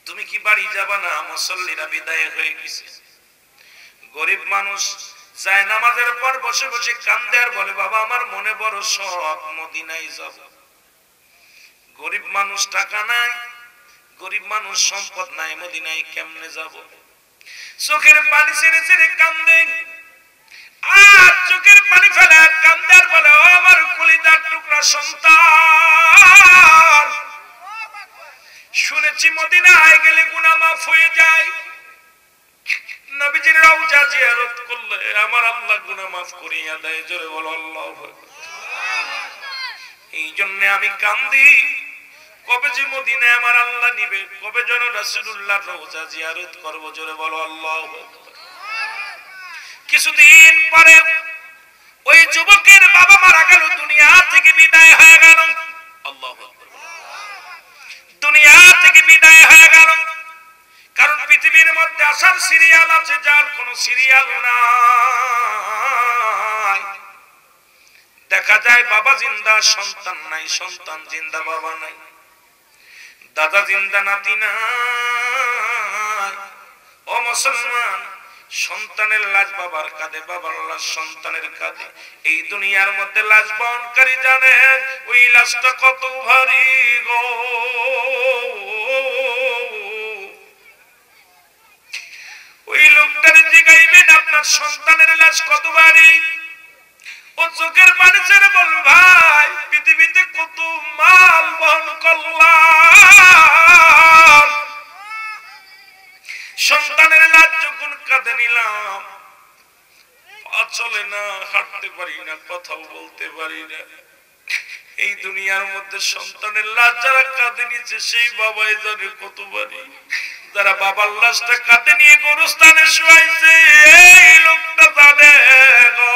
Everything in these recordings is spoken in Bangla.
তুমি কি বাড়ি যাবা না? মুসল্লিরা বিদায় হয়ে গেছে। গরিব মানুষ যায় নামাজের পর বসে বসে কান্দে আর বলে, বাবা আমার মনে বড় শখ মদিনায় যাব। গরিব মানুষ টাকা নাই, গরিব মানুষ সম্পদ নাই, মদিনায় কেমনে যাব? চোখের পানি ছেড়ে ছেড়ে কান্দে, আর চোখের পানি ফেলে কান্দে আর বলে, ও আমার কলিজার টুকরা সন্তান, শুনেছি মদিনায় গেলে গুনাহ মাফ হয়ে যায়। নবীজির রওজা জিয়ারত করলে আমার আল্লাহ গুনাহ মাফ করিয়া দেয়। জোরে বলো আল্লাহু আকবার। এই জন্য আমি কান্দি, কবে যে মদিনায় আমার আল্লাহ নিবে, কবে যেন রাসূলুল্লাহর রওজা জিয়ারত করব। জোরে বলো আল্লাহু আকবার। কিছুদিন পরে ওই যুবকের বাবা মারা গেল, দুনিয়া থেকে বিদায় হয়ে গেল। আল্লাহু আকবার। দুনিয়া থেকে বিদায় হয়ে গেল। কারণ পৃথিবীর মধ্যে আসার সিরিয়াল আছে, যার কোনো সিরিয়াল নাই। দেখা যায় বাবা জিন্দা, সন্তান নাই, সন্তান জিন্দা, বাবা নাই, দাদা জিন্দা, নাতি নাই। ও মুসলমান, সন্তানের লাশ বাবার কাঁধে, বাবার লাশ সন্তানের কাঁধে। এই দুনিয়ার মধ্যে লাশ বহনকারী জানে ওই লাশটা কত ভারী গো। ওই লোকটার জিগাইবেন আপনার সন্তানের লাশ কত ভারী, ও চোখের পানি ছেড়ে বল, ভাই পৃথিবীতে কত মাল বহন করলাম, সন্তানের লাশ যখন কাঁধে নিলাম, পা চলে না, হাঁটতে পারি না, কথাও বলতে পারি না। এই দুনিয়ার মধ্যে সন্তানের লাশ যারা কাঁধে নিচ্ছে সেই বাবাই জানে কত ভারী। যারা বাবার লাশটা কাঁধে নিয়ে গোরস্থানে শুয়াইছে এই লোকটা জানে গো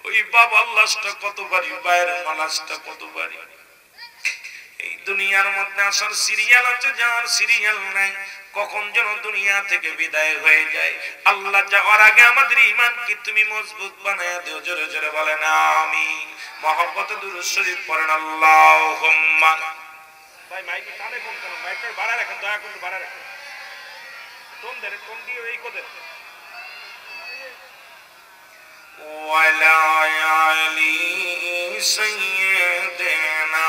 ওই বাবার লাশটা কত ভারী, বাইরের লাশটা কত ভারী। এই দুনিয়ার মধ্যে আসার সিরিয়াল আছে, যার সিরিয়াল নাই, কখন যেন দুনিয়া থেকে বিদায় হয়ে যায়। আল্লাহ যাওয়ার আগে আমাদের ঈমানকে তুমি মজবুত বানায়া দিও। জোরে জোরে বলেন আমিন। মহব্বতে দুরূদ শরীফ পড়েন আল্লাহুম্মা। ভাই মাইক টানে কোন কোন মাইকটা বাড়ায় রাখেন, দয়া করে বাড়ায় রাখেন। টোন দেন, টোন দিয়ে এই কোদে ওয়ালা আলি সাইয়্যিদিনা।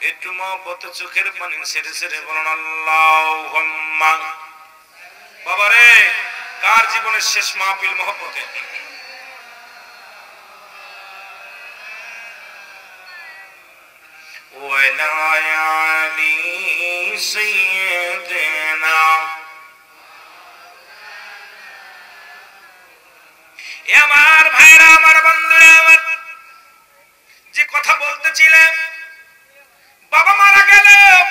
একটু মহব্বতে চোখের পানি ছেড়ে ছেড়ে বলেন আল্লাহুম্মা। বাবারে, কার জীবনের শেষ মাহফিল মহব্বতে? ওয়ালা আলি সাইয়্যিদিনা। আমার ভাইরা, আমার বন্ধুরা, আমার যে কথা বলতেছিলেন, বাবা মারা গেল,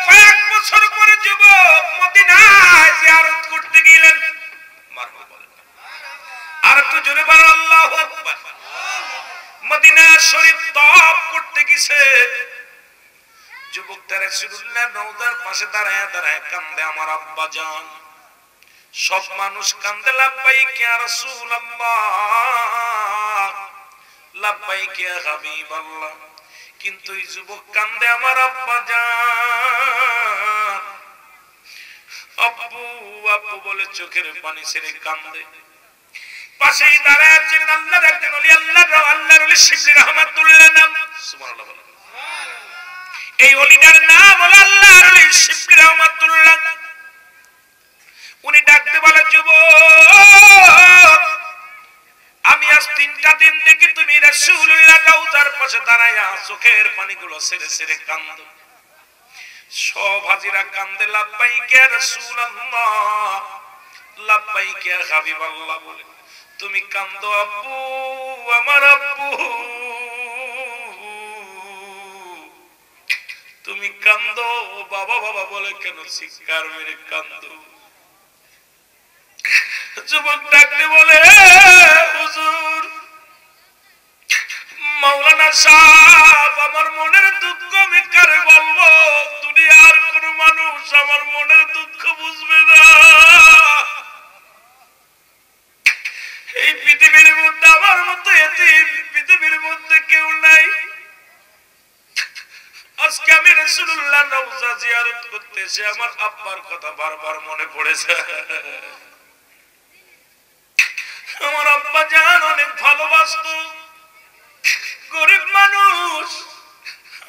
কয়েক বছর পরে যুবক মদিনায় জিয়ারত করতে গেলেন। মারহাবা বলেন, আর একটু জোরে বলেন আল্লাহু আকবার। মদিনা শরীফ তওয়াফ করতে গেছে, যুবকটা রাসূলুল্লাহর রওজার পাশে দাঁড়ায় দাঁড়ায় কান্দে, আমার আব্বা জান। সব মানুষ কান্দে, লাব্বাইক ইয়া রাসূলুল্লাহ, লাব্বাইক ইয়া হাবিবাল্লাহ। কিন্তু এই যুবক কান্দে, আমার আব্বা জান, আব্বু আব্বু বলে চোখের পানি ছেড়ে কান্দে। পাশেই দাঁড়ায় আছেন আল্লাহর একজন ওলি, আল্লাহর ওলি শিবলি রহমাতুল্লাহ নাম। সুবহানাল্লাহ বলেন। এই ওলিটার নাম হলো আল্লাহর ওলি শিবলি রহমাতুল্লাহ। উনি ডাকতে বলে, যুবক আমি আজ 3টা দিন দেখি তুমি রাসূলুল্লাহর রওজার পাশে দাঁড়ায়া চোখের পানিগুলো ছেড়ে ছেড়ে কান্দো। সব হাজিরা কান্দে, লাব্বাইক ইয়া রাসূলুল্লাহ, লাব্বাইক ইয়া হাবিবাল্লাহ বলে। তুমি কান্দো আব্বু, আমার আব্বু, তুমি কান্দো বাবা বাবা বলে কেন চিৎকার মেরে কান্দো? যুবক ডাকতে বলে, হুজুর মাওলানা সাহেব, আমার মনের দুঃখ আমি কারে বলবো? দুনিয়ার কোন মানুষ আমার মনের দুঃখ বুঝবে না। এই পৃথিবীর মধ্যে আমার মতো এতিম জিয়ারত করতে এসে আমার আব্বার কথা বারবার মনে পড়েছে। আমার আব্বা জান অনেক ভালোবাসতো, গরিব মানুষ।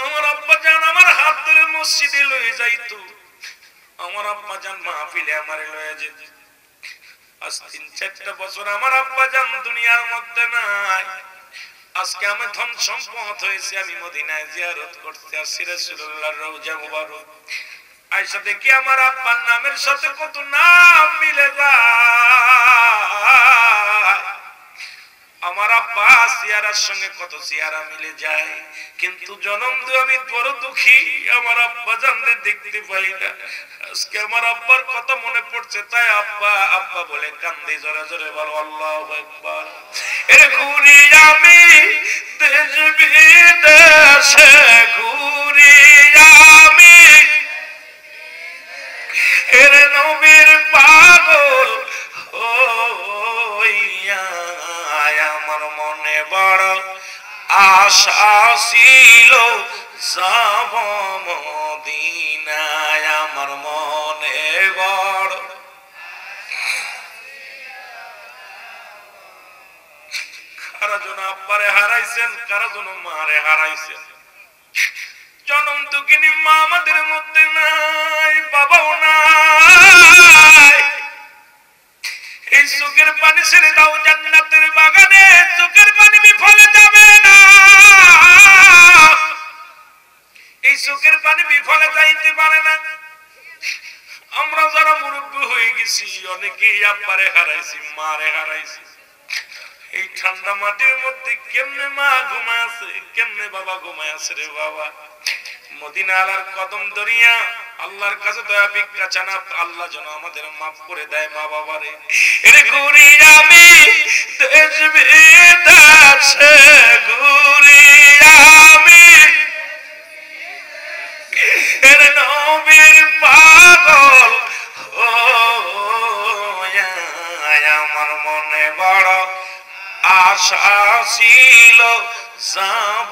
আমার আব্বা জান আমার হাত ধরে মসজিদে লয়ে যাইতো, আমার আব্বা জান মাহফিলে আমারে লয়ে যেত। আজ 3-4 বছর আমার আব্বা জান দুনিয়ার মধ্যে নাই। আজকে আমি ধন সম্পদ হয়েছে, আমি মদিনায় জিয়ারত করতে আসছি রাসূলুল্লাহর রওজা মুবারক। আয়েশা দেখি আমার আব্বার নামের সাথে কত নাম মিলে যায়। আমার আব্বা সিয়ারার সঙ্গে কত সিয়ারা মিলে যায়, কিন্তু জন্ম দিয়ে আমি বড় দুঃখী, আমার আব্বা জানলে দেখতে পাই না। আজকে আমার আব্বার কথা মনে পড়ছে, তাই আব্বা আব্বা বলে কান্দে জোরে জোরে বলো আল্লাহু আকবার। এর ঘুরি আমি দেশ বিদেশে, ঘুরি আমি এর নবীর পাগল হইয়া। আমার মনে বড় আশা ছিল যাব মদিনায়, আমার মনে বড়। কারা যেন আব্বারে হারাইছেন, কারা যেন মারে হারাইছেন। জনম দুঃখিনী মা আমাদের মধ্যে নাই, বাবাও নাই। এই চোখের পানি ছেড়ে দাও জান্নাতের বাগানে, চোখের পানি বিফলে যাবে না। এই চোখের পানি বিফলে যাইতে পারে না। আমরা যারা মুরব্বী হয়ে গেছি, অনেকেই আব্বারে হারাইছি, মারে হারাইছি। এই ঠান্ডা মাটির মধ্যে কেমনে মা ঘুমায় আছে, কেমনে বাবা ঘুমায় আছে রে বাবা। মদিনা আলার কদম দরিয়া আল্লাহর কাছে দয়া ভিক্ষা চানা, আল্লাহ যেন আমাদের মাফ করে দেয় মা বাবারে। এর ঘুরি আমি দেশ বিদেশে, ঘুরি আমি এর নবীর পাগল হইয়া। আমার মনে বড় আশা ছিল যাব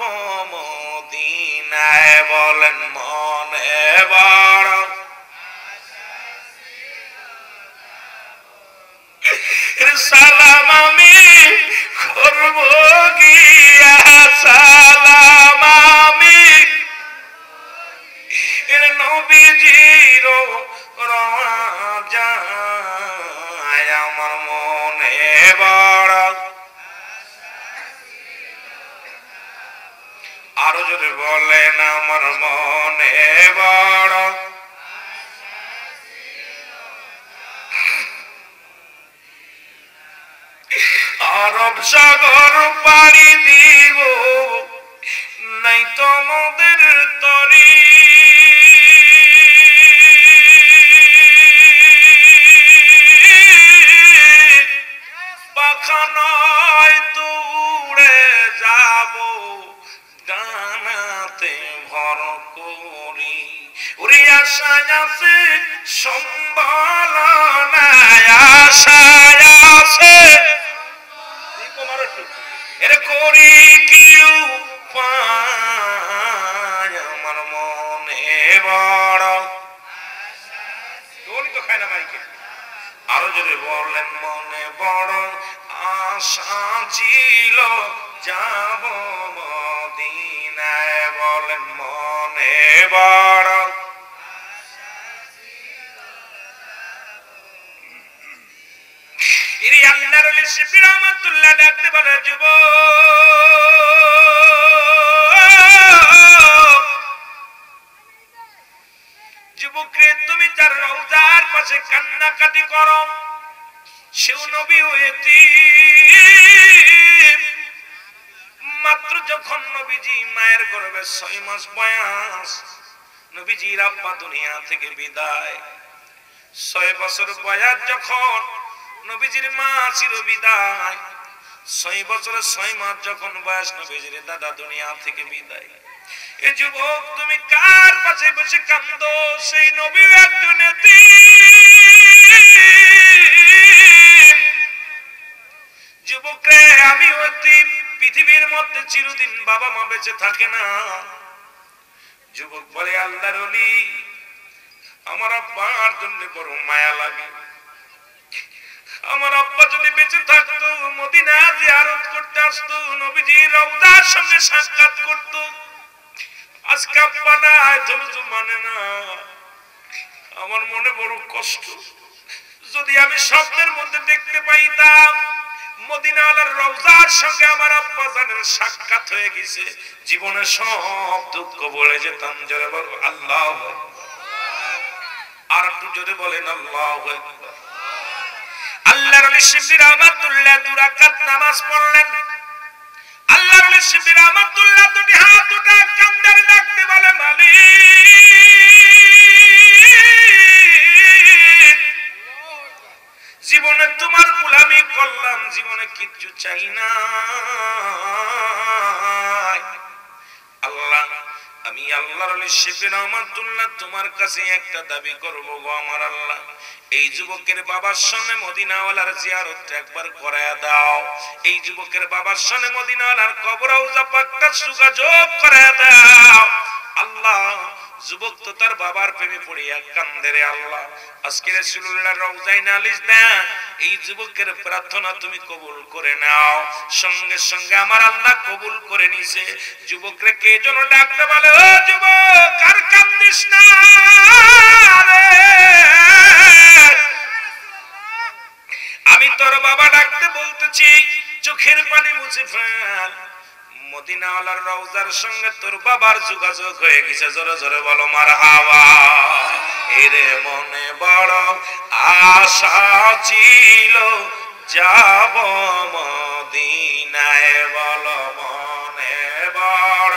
মদিনায়, বলেন মনে বড়। সালাম আমি করব গিয়া, সালাম আমি এর নবীজির রওজায়। আমার মনে বড়। আরো যদি বলেন আমার মনে বড়। আরব সাগর পাড়ি দিব, নাই তোমাদের তরি। পাখা নয় তো উড়ে যাব, ডানাতে ভর করি। উড়ি আশায় আছে সম্বল নাই, আশায় আছে এর করি কি উপায়। আমার মনে বড়। তো খায় না মাইকে। আরো যদি বলেন মনে বড় আশা ছিল যাব মদিনায়, বলেন মনে বড়। আল্লাহর ওলি শিবলি রহমাতুল্লাহ ডাকতে বলে, যুবকরে তুমি তার রওজার পাশে কান্নাকাটি করো, সেও নবী এতিম। মাত্র যখন নবীজি মায়ের গর্ভে 6 মাস বয়স, নবীজির আব্বা দুনিয়া থেকে বিদায়। 6 বছর বয়স যখন নবীজির মা ছিল বিদায়, 6 বছরে 6 মাস যখন বয়স নবীজির দাদা দুনিয়া থেকে বিদায়। এ যুবক তুমি কার পাশে বসে কান্দো? সেই নবী একজন এতিম। যুবক রে, আমি এতিম। পৃথিবীর মধ্যে চিরদিন বাবা মা বেঁচে থাকে না। যুবক বলে, আল্লাহর ওলি আব্বার জন্য বড় মায়া লাগে। আমার আব্বা যদি বেঁচে থাকতো মদিনা জিয়ারত করতে আসতো, নবীজির রওজার সঙ্গে সাক্ষাৎ করতো। আজকে আব্বা নাই, ধৈর্য মানে না। আমার মনে বড় কষ্ট। যদি আমি স্বপ্নের মধ্যে দেখতে পাইতাম মদিনাওয়ালার রওজার সঙ্গে আমার আব্বা জানের সাক্ষাৎ হয়ে গেছে, জীবনে সব দুঃখ বলে যেতাম। জোরে বল আল্লাহু আকবার। আর একটু জোরে বলেন আল্লাহু আকবার। আল্লাহর ওলি শিবলি রহমাতুল্লাহ দুই রাকাত নামাজ পড়লেন। আল্লাহর ওলি শিবলি রহমাতুল্লাহ দুটি হাত দুটা কান্দারে ডাকতে বলে, মালিক, জীবনে তোমার গোলামি করলাম, জীবনে কিচ্ছু চাই না। আল্লাহ, আমি আল্লাহর ওলি শিবলি রহমাতুল্লাহ তোমার কাছে একটা দাবি করব গো আমার আল্লাহ, এই যুবকের বাবার সামনে মদিনাওয়ালার জিয়ারতটা একবার করায়া দাও। এই যুবকের বাবার সামনে মদিনাওয়ালার কবর রওজা পাকটা যোগাযোগ করায়া দাও। আল্লাহ, যুবক তো তার বাবার প্রেমে পড়িয়া কান্দে রে আল্লাহ। আজকে রাসূলুল্লাহর রওজায় নালিশ দেন, এই যুবকের প্রার্থনা তুমি কবুল করে নাও। সঙ্গে সঙ্গে আমার আল্লাহ কবুল করে নিছে। যুবকরে কে যেন ডাকতে বলে, ও যুবক আর কান্দিস না রে, আমি তোর বাবা ডাকতে বলতেছি, চোখের পানি মুছে ফেল। মদিনাওয়ালার রওজার সঙ্গে তোর বাবার যোগাযোগ হয়ে গেছে। জোরে জোরে বলো মারহাবা। এরে মনে বড় আশা ছিল যাব মদিনায়, বলো মনে বড়।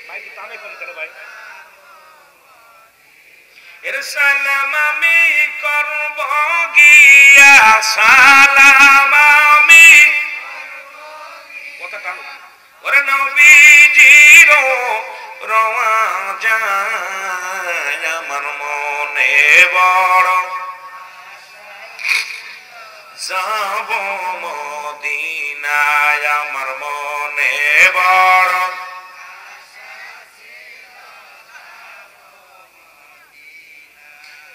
ভাই কি কানে কম করে ভাই? এর সালাম আমি করব গিয়া, সালাম আমি কথা টানো। ওরে নবীজির রওজায় আমার মনে বড়, যাব মদিনায় আমার মনে বড়।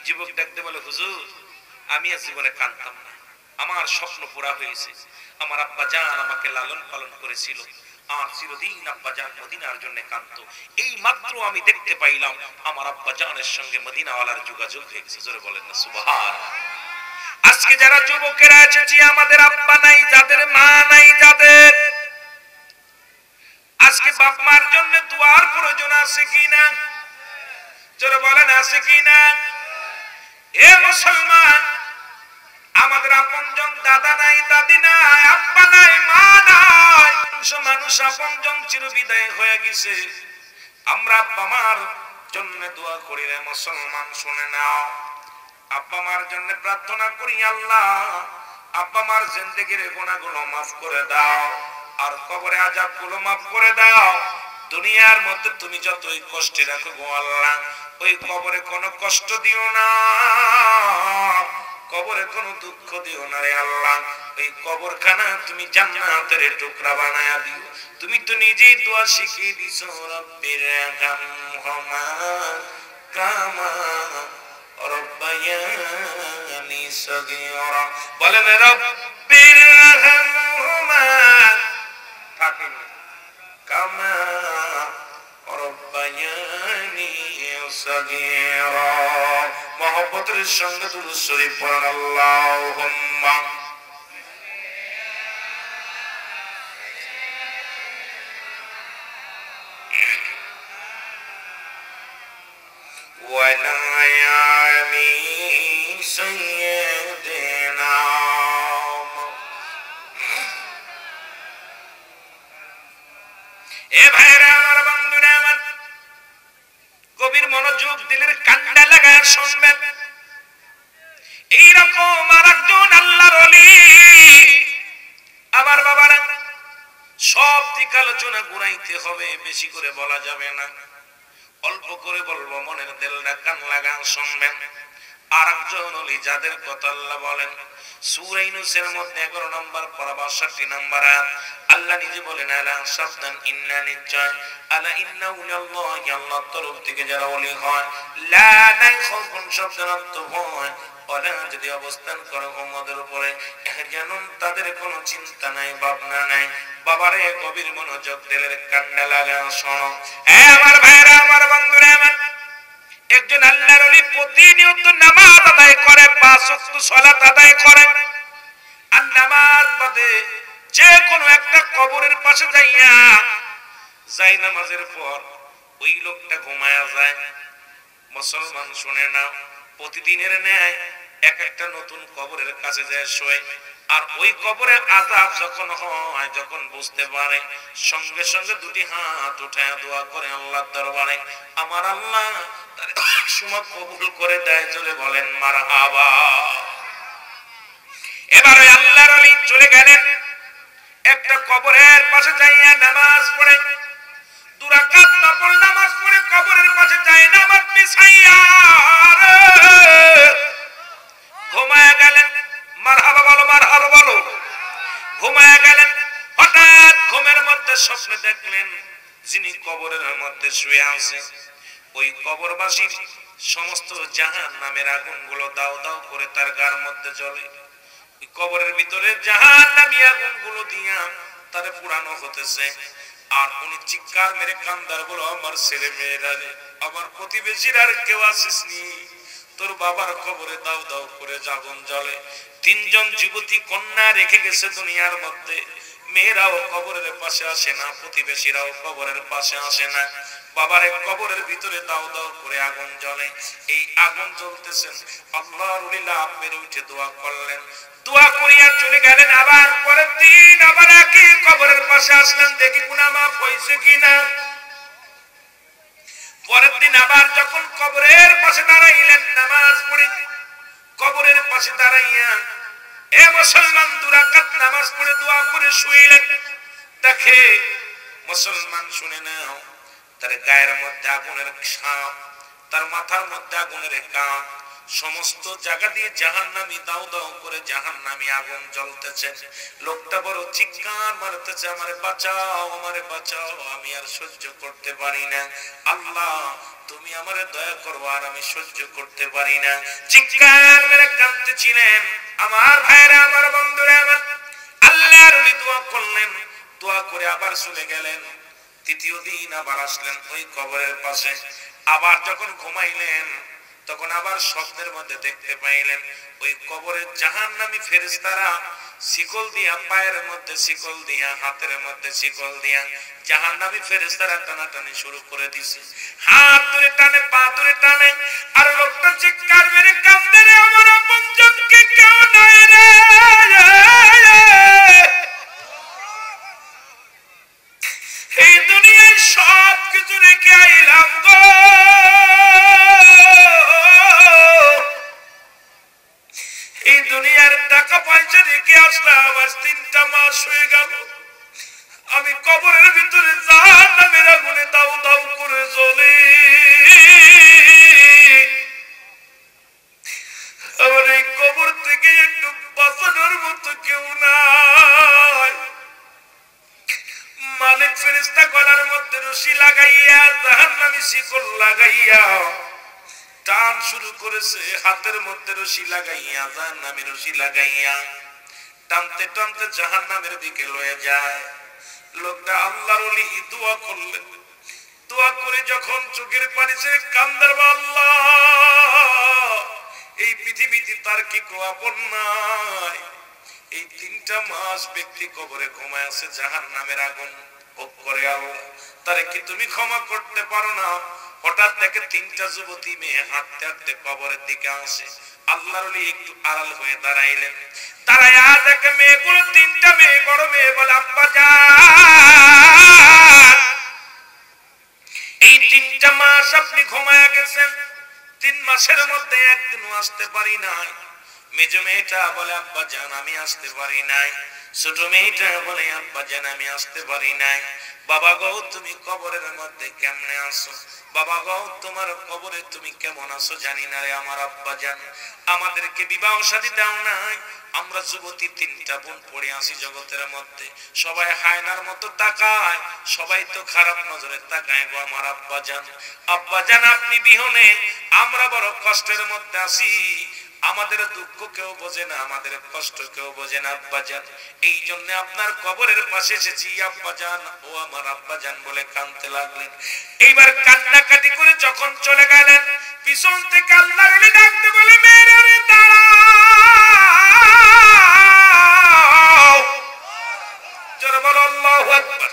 যুবক ডাকতে বলে, হুজুর আমি আর জীবনে কাঁদতাম না, আমার স্বপ্ন পুরা হয়েছে। আমার আব্বা জান আমাকে লালন পালন করেছিল, আর চিরদিন আব্বা জান মদিনার জন্য কাঁদতো। এই মাত্র আমি দেখতে পাইলাম আমার আব্বা জানের সঙ্গে মদিনাওয়ালার যোগাযোগ হয়ে গেছে। জোরে বলেন না সুবহানাল্লাহ। আজকে যারা যুবকেরা এসেছি, আমাদের আব্বা নাই, যাদের মা নাই, যাদের আজকে বাপ মার জন্য দোয়ার প্রয়োজন আছে কিনা? জোরে বলেন আছে কিনা? এ মুসলমান, আমাদের আপনজন দাদা নাই, দাদি নাই, আব্বা নাই, মা নাই, মানুষ আপনজন চিরবিদায় হয়ে গেছে। আমরা আব্বা মার জন্য দোয়া করি রে মুসলমান, শুনে নাও। আব্বা মার জন্য প্রার্থনা করি, আল্লাহ আব্বা মার জিন্দেগির গুনাহগুলো মাফ করে দাও, আর কবরে আযাবগুলো মাফ করে দাও। দুনিয়ার মধ্যে তুমি যতই কষ্টে রাখো গো আল্লাহ, ওই কবরে কোনো কষ্ট দিও না, কবরে কোনো দুঃখ দিও না রে আল্লাহ। ওই কবরখানা তুমি জান্নাতের টুকরা বানায়া দিও। তুমি তো নিজেই দোয়া শিখিয়ে দিছো, রব্বির রহমহুমা কামা রব্বায়ানি সগীরা। বলেন রব্বির রহমহুমা কামা রব্বায়ানি সগীরা। মহব্বতের সঙ্গে দুরূদ শরীফ পড়েন, আল্লাহুম্মা ওয়ালা আলি সাইয়্যিদিনা। এ ভাইরা আমার, বন্ধুরা আমার, গভীর মনোযোগ দিলের কান্ডা লাগায় শুনবেন। এইরকম আরেকজন আল্লাহর ওলি, আমার বাবারা, সব দিক আলোচনা ঘুরাইতে হবে, বেশি করে বলা যাবে না, অল্প করে বলবো, মনের দিলটা কান লাগান শুনবেন। আরেকজন ওলি যাদের কথা আল্লাহ বলেন সূরা ইউনূসের মধ্যে 11 নম্বর পারা 62 নম্বর আয়াত, আল্লাহ নিজে বলেন আলা সাবধান ইন্না নিশ্চয় আলা ইন্না উলিয়াল্লাহি আল্লাহর তরফ থেকে যারা ওলি হয় লা নাই খাউফুন শব্দের অর্থ ভয়, ওরা যদি অবস্থান করে উম্মতের উপরে জানুন তাদের কোনো চিন্তা নাই ভাবনা নাই। বাবারে গভীর মনোযোগ দিলের কান্ডা লাগা শোনো আমার ভাইরা আমার বন্ধুরা আমার, একজন আল্লাহর ওলি প্রতিনিয়ত নামাজ আদায় করে, 5 ওয়াক্ত সালাত আদায় করে, আর নামাজ বাদে যে কোনো একটা কবরের পাশে যাইয়া যাই নামাজের পর ওই লোকটা ঘুমায়া যায়। মুসলমান শুনে নাও, প্রতিদিনের ন্যায় এক একটা নতুন কবরের কাছে যায় শোয়, আর ওই কবরে আযাব যখন হয়, যখন বুঝতে পারে, সঙ্গে সঙ্গে দুটি হাত উঠায় দোয়া করে আল্লাহর দরবারে, আমার আল্লাহ তার সময় কবুল করে দেয়। জোরে বলেন মারহাবা। এবার ওই আল্লাহর ওলি চলে গেলেন একটা কবরের পাশে যাইয়া নামাজ পড়ে, 2 রাকাত নফল নামাজ পড়ে কবরের পাশে যায় নামাজ বিছাইয়া ঘুমায়া গেলেন। মারহাবা বলো, মারহাবা বলো। ঘুমায়া গেলেন, হঠাৎ ঘুমের মধ্যে স্বপ্নে দেখলেন যিনি কবরের মধ্যে শুয়ে আছে ওই কবরবাসীর সমস্ত জাহান্নামের আগুনগুলো দাও দাও করে তার গার মধ্যে জ্বলে। ওই কবরের ভিতরে জাহান্নামী আগুনগুলো দিয়া তারে পুরানো হতেছে, আর উনি চিৎকার মেরে কান্দার বলো, আমার ছেলে মেয়েরা রে, আমার প্রতিবেশীরা আর কেউ আসিসনি, তোর বাবার কবরে দাও দাও করে আগুন জ্বলে। 3 জন যুবতী কন্যা রেখে গেছে দুনিয়ার মধ্যে, মেয়েরাও কবরের পাশে আসে না, প্রতিবেশীরাও কবরের পাশে আসে না, বাবার কবরের ভিতরে দাও দাও করে আগুন জ্বলে। এই আগুন জ্বলতেছেন, আল্লাহর ওলি লাফ মেরে উঠে দোয়া করলেন, দোয়া করিয়া চলে গেলেন। আবার পরের দিন আবার একই কবরের পাশে আসলেন, দেখি গুনাহ মাফ হইছে কিনা। পরের দিন আবার যখন কবরের পাশে দাঁড়াইলেন নামাজ পড়ে, কবরের পাশে দাঁড়াইয়া এ মুসলমান 2 রাকাত নামাজ পড়ে দোয়া করে শুইলেন। দেখে মুসলমান, শুনে নাও, তার গায়ের মধ্যে আগুনের সাপ, তার মাথার মধ্যে আগুনের কাপ, সমস্ত জায়গা দিয়ে জাহান্নামী দাও দাও করে জাহান্নামী আগুন জ্বলতেছে। লোকটা বড় চিৎকার মারতেছে, আমারে বাঁচাও, আমারে বাঁচাও, আমি আর সহ্য করতে পারি না, আল্লাহ তুমি আমারে দয়া করো, আর আমি সহ্য করতে পারি না। চিৎকার মেরে কাঁদতেছিলেন। আমার ভাইরা আমার বন্ধুরা আমার, আল্লাহর ওলি দোয়া করলেন, দোয়া করে আবার চলে গেলেন। 3য় দিন আবার আসলেন ওই কবরের পাশে। আবার যখন ঘুমাইলেন তখন আবার স্বপ্নের মধ্যে দেখতে পাইলেন ওই কবরের জাহান্নামী ফেরেশতারা শিকল দিয়া, পায়ের মধ্যে শিকল দিয়া, হাতের মধ্যে শিকল দিয়া জাহান্নামী ফেরেশতারা টানাটানি শুরু করে দিছে। হাত ধরে টানে, পা ধরে টানে, আর লোকটা চিৎকার মেরে কাঁদে, রে আমার আপনজনকে কেউ নাই রে, এই দুনিয়ার সব কিছু রেখে আইলাম গো, এই দুনিয়ার টাকা পয়সা রেখে আসলাম, আজ 3টা মাস হয়ে গেল, আমি কবরের ভিতরে জাহান্নামের আগুনে দাউ দাউ করে জ্বলি, আমার এই কবর থেকে একটু বাঁচানোর মতো কেউ নাই। মালিক ফেরেশতা গলার মধ্যে রশি লাগাইয়া, জাহান্নামী শিকল লাগাইয়া টান শুরু করেছে, হাতের মধ্যে রশি লাগাইয়া, জাহান্নামী রশি লাগাইয়া টানতে টানতে জাহান্নামের দিকে লয়ে যায়। লোকটা আল্লাহর ওলি দোয়া করলেন, দোয়া করে যখন চোখের পানি ছেড়ে কান্দার, আল্লাহ এই পৃথিবীতে তার কি আপন নাই, এই 3টা মাস ব্যক্তি কবরে ঘুমায় আছে, জাহান্নামের আগুন ভোগ করে, আল্লাহ তারে কি তুমি ক্ষমা করতে পারো না? হঠাৎ দেখে 3টা যুবতী মেয়ে হাঁটতে হাঁটতে কবরের দিকে আসে। আল্লাহর ওলি একটু আড়াল হয়ে দাঁড়াইলেন, দাঁড়াইয়া দেখে মেয়েগুলো 3টা মেয়ে, বড় মেয়ে বলে, আব্বা জান এই 3টা মাস আপনি ঘুমায়া গেছেন, 3 মাসের মধ্যে একদিনও আসতে পারি নাই। মেজো মেয়েটা বলে, আব্বা জান আমি আসতে পারি নাই। ছোট মেয়েটা বলে, আব্বা জান আমি আসতে পারি নাই। বাবা গো তুমি কবরের মধ্যে কেমনে আছো, বাবা গো তোমার কবরে তুমি কেমন আছো জানি না রে আমার আব্বা জান। আমাদেরকে বিবাহ শাদী দাও নাই, আমরা যুবতী তিনটা বোন পড়ে আছি জগতের মধ্যে, সবাই হায়নার মতো তাকায়, সবাই তো খারাপ নজরে তাকায় গো আমার আব্বা জান। আব্বা জান আপনি বিহনে আমরা বড় কষ্টের মধ্যে আছি, আমাদের দুঃখ কেউ বোঝে না, আমাদের কষ্ট কেউ বোঝে না আব্বা জান। এই জন্য আপনার কবরের পাশে এসেছি আব্বা জান, ও আমার আব্বা জান বলে কাঁদতে লাগলেন। এইবার কান্নাকাটি করে যখন চলে গেলেন, পিছন থেকে আল্লাহর ওলি ডাকতে বলে মেরে রে দাঁড়াও, জোরে বলো আল্লাহু আকবার।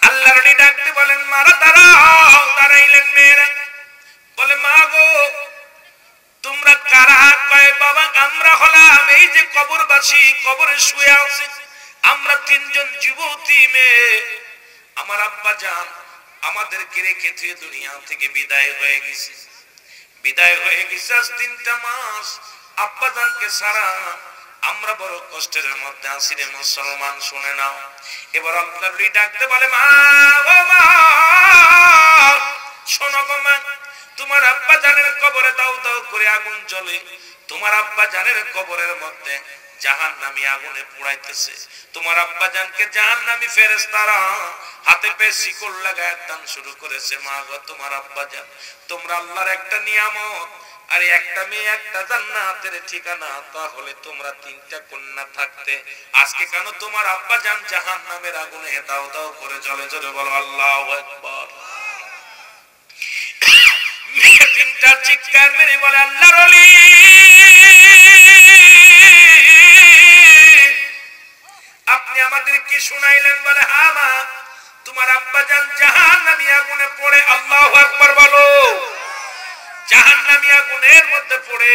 আল্লাহর ওলি ডাকতে বলেন মারা দাঁড়াও, দাঁড়াইলেন মেয়েরা, বলে মা গো তোমরা কারা? কয় বাবা আমরা হলাম এই যে কবরবাসী, কবরে শুয়ে আছি আমরা তিনজন যুবতী মেয়ে। আমার আব্বা জান আমাদেরকে রেখে থুয়ে দুনিয়া থেকে বিদায় হয়ে গেছে, বিদায় হয়ে গেছে আজ 3টা মাস। আব্বা জানকে ছাড়া আমরা বড় কষ্টের মধ্যে আছি রে মুসলমান, শুনে নাও। এবার আল্লাহর ওলি ডাকতে বলে মা ও মা শোনো গো মা, তোমার আব্বা জানের কবরে দাও দাও করে আগুন জ্বলে, তোমার আব্বা জানের কবরের মধ্যে জাহান্নামী আগুনে পোড়াইতেছে, তোমার আব্বা জানকে জাহান্নামী ফেরেশতারা হাতে পেয়ে শিকল লাগায় টান শুরু করেছে। মা গো তোমার আব্বা জান, তোমরা আল্লাহর একটা নিয়ামত, আর একটা মেয়ে একটা জান্নাতের ঠিকানা, তাহলে তোমরা 3টা কন্যা থাকতে আজকে কেন তোমার আব্বা জান জাহান্নামের আগুনে দাও দাও করে জ্বলে? জোরে বলো আল্লাহু আকবার। তিনটা চিৎকার মেরে বলে আল্লাহর ওলি আপনি আমাদের কি শুনাইলেন? বলে হ্যাঁ মা, তোমার আব্বা জান জাহান্নামী আগুনে পড়ে, আল্লাহু আকবার বলো, জাহান্নামী আগুনের মধ্যে পড়ে।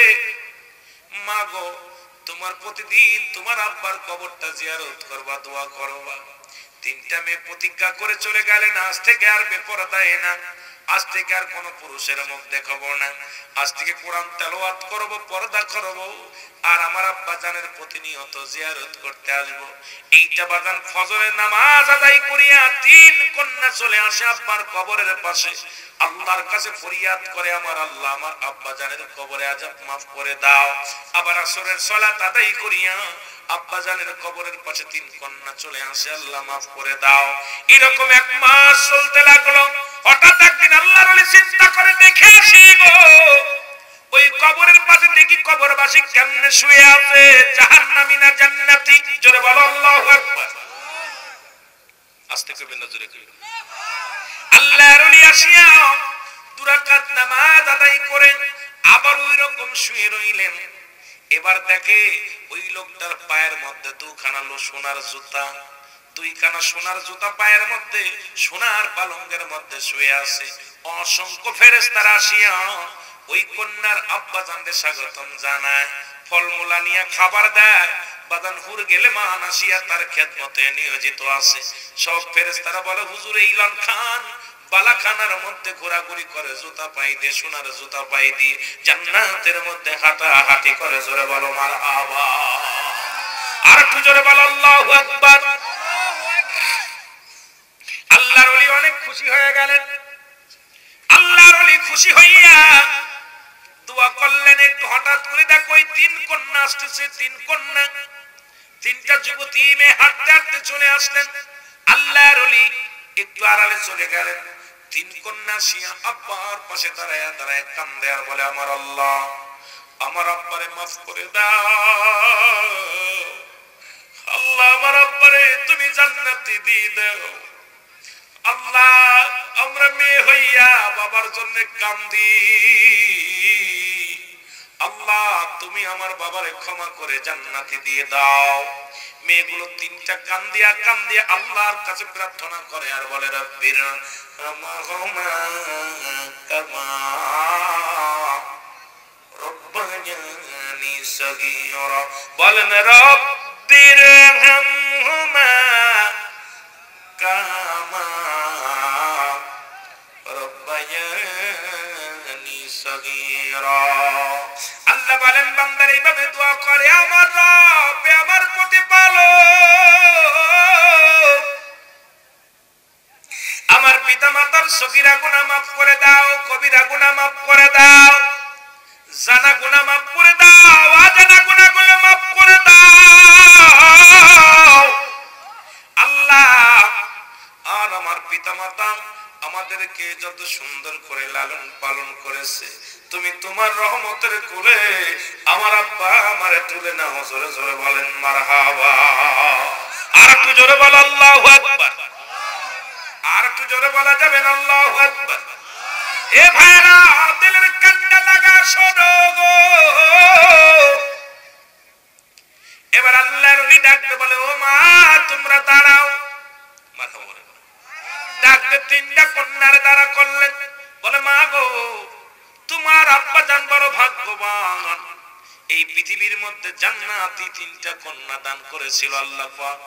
মা গো তোমার প্রতিদিন তোমার আব্বার কবরটা জিয়ারত করবা, দোয়া করবা। 3টা মেয়ে প্রতিজ্ঞা করে চলে গেলেন আজ থেকে আর বেপরদায় না, আজ থেকে আর কোন পুরুষের মুখ দেখাবো না, আজ থেকে কোরআন তেলাওয়াত করব, পর্দা করব, আর আমার আব্বা জানের প্রতিনিয়ত জিয়ারত করতে আসবো। এইটা বাজান ফজরের নামাজ আদায় করিয়া 3 কন্যা চলে আসে আব্বার কবরের পাশে, আল্লাহর কাছে ফরিয়াদ করে আমার আল্লাহ আমার আব্বা জানের কবরে আযাব মাফ করে দাও। আবার আসরের সালাত আদায় করিয়া আব্বা জানের কবরের পাশে 3 কন্যা চলে আসে, আল্লাহ মাফ করে দাও। এরকম 1 মাস চলতে লাগলো। হঠাৎ একদিন আল্লাহর ওলি চিন্তা করে দেখে আসি গো ওই কবরের পাশে দেখি কবরবাসী কেমনে শুয়ে আছে, জাহান্নামী না জান্নাতি? জোরে বলো আল্লাহু আকবার। আস্তে কইবেন না, জোরে কইবেন। আল্লাহর ওলি আসিয়া 2 রাকাত নামাজ আদায় করে আবার ওই রকম শুয়ে রইলেন। এবার দেখে ওই লোকটার পায়ের মধ্যে 2খানা সোনার জুতা, 2খানা সোনার জুতা পায়ের মধ্যে, সোনার পালঙ্কের মধ্যে শুয়ে আছে। অসংখ্য ফেরেশতারা আসিয়া ওই কন্যার আব্বা জানকে স্বাগতম জানায়, ফলমূলা নিয়ে খাবার দেয়। বাদান হুর গেলে মান আসিয়া তার খেদমতে নিয়োজিত আছে। সব ফেরেশতারা বলে হুজুর ইলান খান বালাখানার মধ্যে ঘোরাঘুরি করে, জুতা পাই দিয়ে, সোনার জুতা পাই দিয়ে জান্নাতের মধ্যে হাঁটাহাঁটি করে। জোরে বলো মারহাবা, আর একটু জোরে বলো আল্লাহু আকবার। আল্লাহর ওলি অনেক খুশি হয়ে গেলেন। আল্লাহর ওলি খুশি হইয়া দোয়া করলেন। একটু হঠাৎ করে দেখো ওই 3 কন্যা আসতেছে, 3 কন্যা, 3টা যুবতী মেয়ে হাঁটতে হাঁটতে চলে আসলেন। আল্লাহর ওলি একটু আড়ালে চলে গেলেন। 3 কন্যা আসিয়া আব্বার পাশে দাঁড়ায় দাঁড়ায় কান্দে আর বলে আমার আল্লাহ আমার আব্বারে মাফ করে দাও, আল্লাহ আমার আব্বারে তুমি জান্নাতি দিয়ে দাও। আল্লাহ আমরা মেয়ে হইয়া বাবার জন্য কান্দি, আল্লাহ তুমি আমার বাবারে ক্ষমা করে জান্নাতি দিয়ে দাও। মেয়েগুলো 3টা কান্দিয়া কান্দিয়া আল্লাহর কাছে প্রার্থনা করে আর বলে রব্বির রহমহুমা কামা রব্বায়ানি সগীরা, বলেন রব্বির রহমহুমা কামা রব্বায়ানি সগীরা। আল্লাহ বলেন বান্দার এইভাবে দোয়া করে আমার রব আমার প্রতিপালক পিতা মাতার সগীরা গুনাহ মাফ করে দাও, কবিরা গুনাহ মাফ করে দাও, জানা গুনাহ মাফ করে দাও, অজানা গুনাহগুলো মাফ করে দাও আল্লাহ। আর আমার পিতা মাতা আমাদেরকে যত সুন্দর করে লালন পালন করেছে, তুমি তোমার রহমতের কোলে আমার আব্বা আমারে তুলে নাও। জোরে জোরে বলেন মারহাবা। আর একটু জোরে বল আল্লাহু আকবার। আর একটু জোরে বলা যাবে না আল্লাহু আকবার। এ ভাইরা দিলের কান্না লাগা শোনো গো। এবার আল্লাহর ওলি ডাকতে বলে, ও মা তোমরা দাঁড়াও। মারহাবা বলে ডাকতে তিনটা কন্যার দ্বারা করলেন, বলে মা গো তোমার আব্বা জান বড় ভাগ্যবান, এই পৃথিবীর মধ্যে জান্নাতি তিনটা কন্যা দান করেছিল আল্লাহ পাক।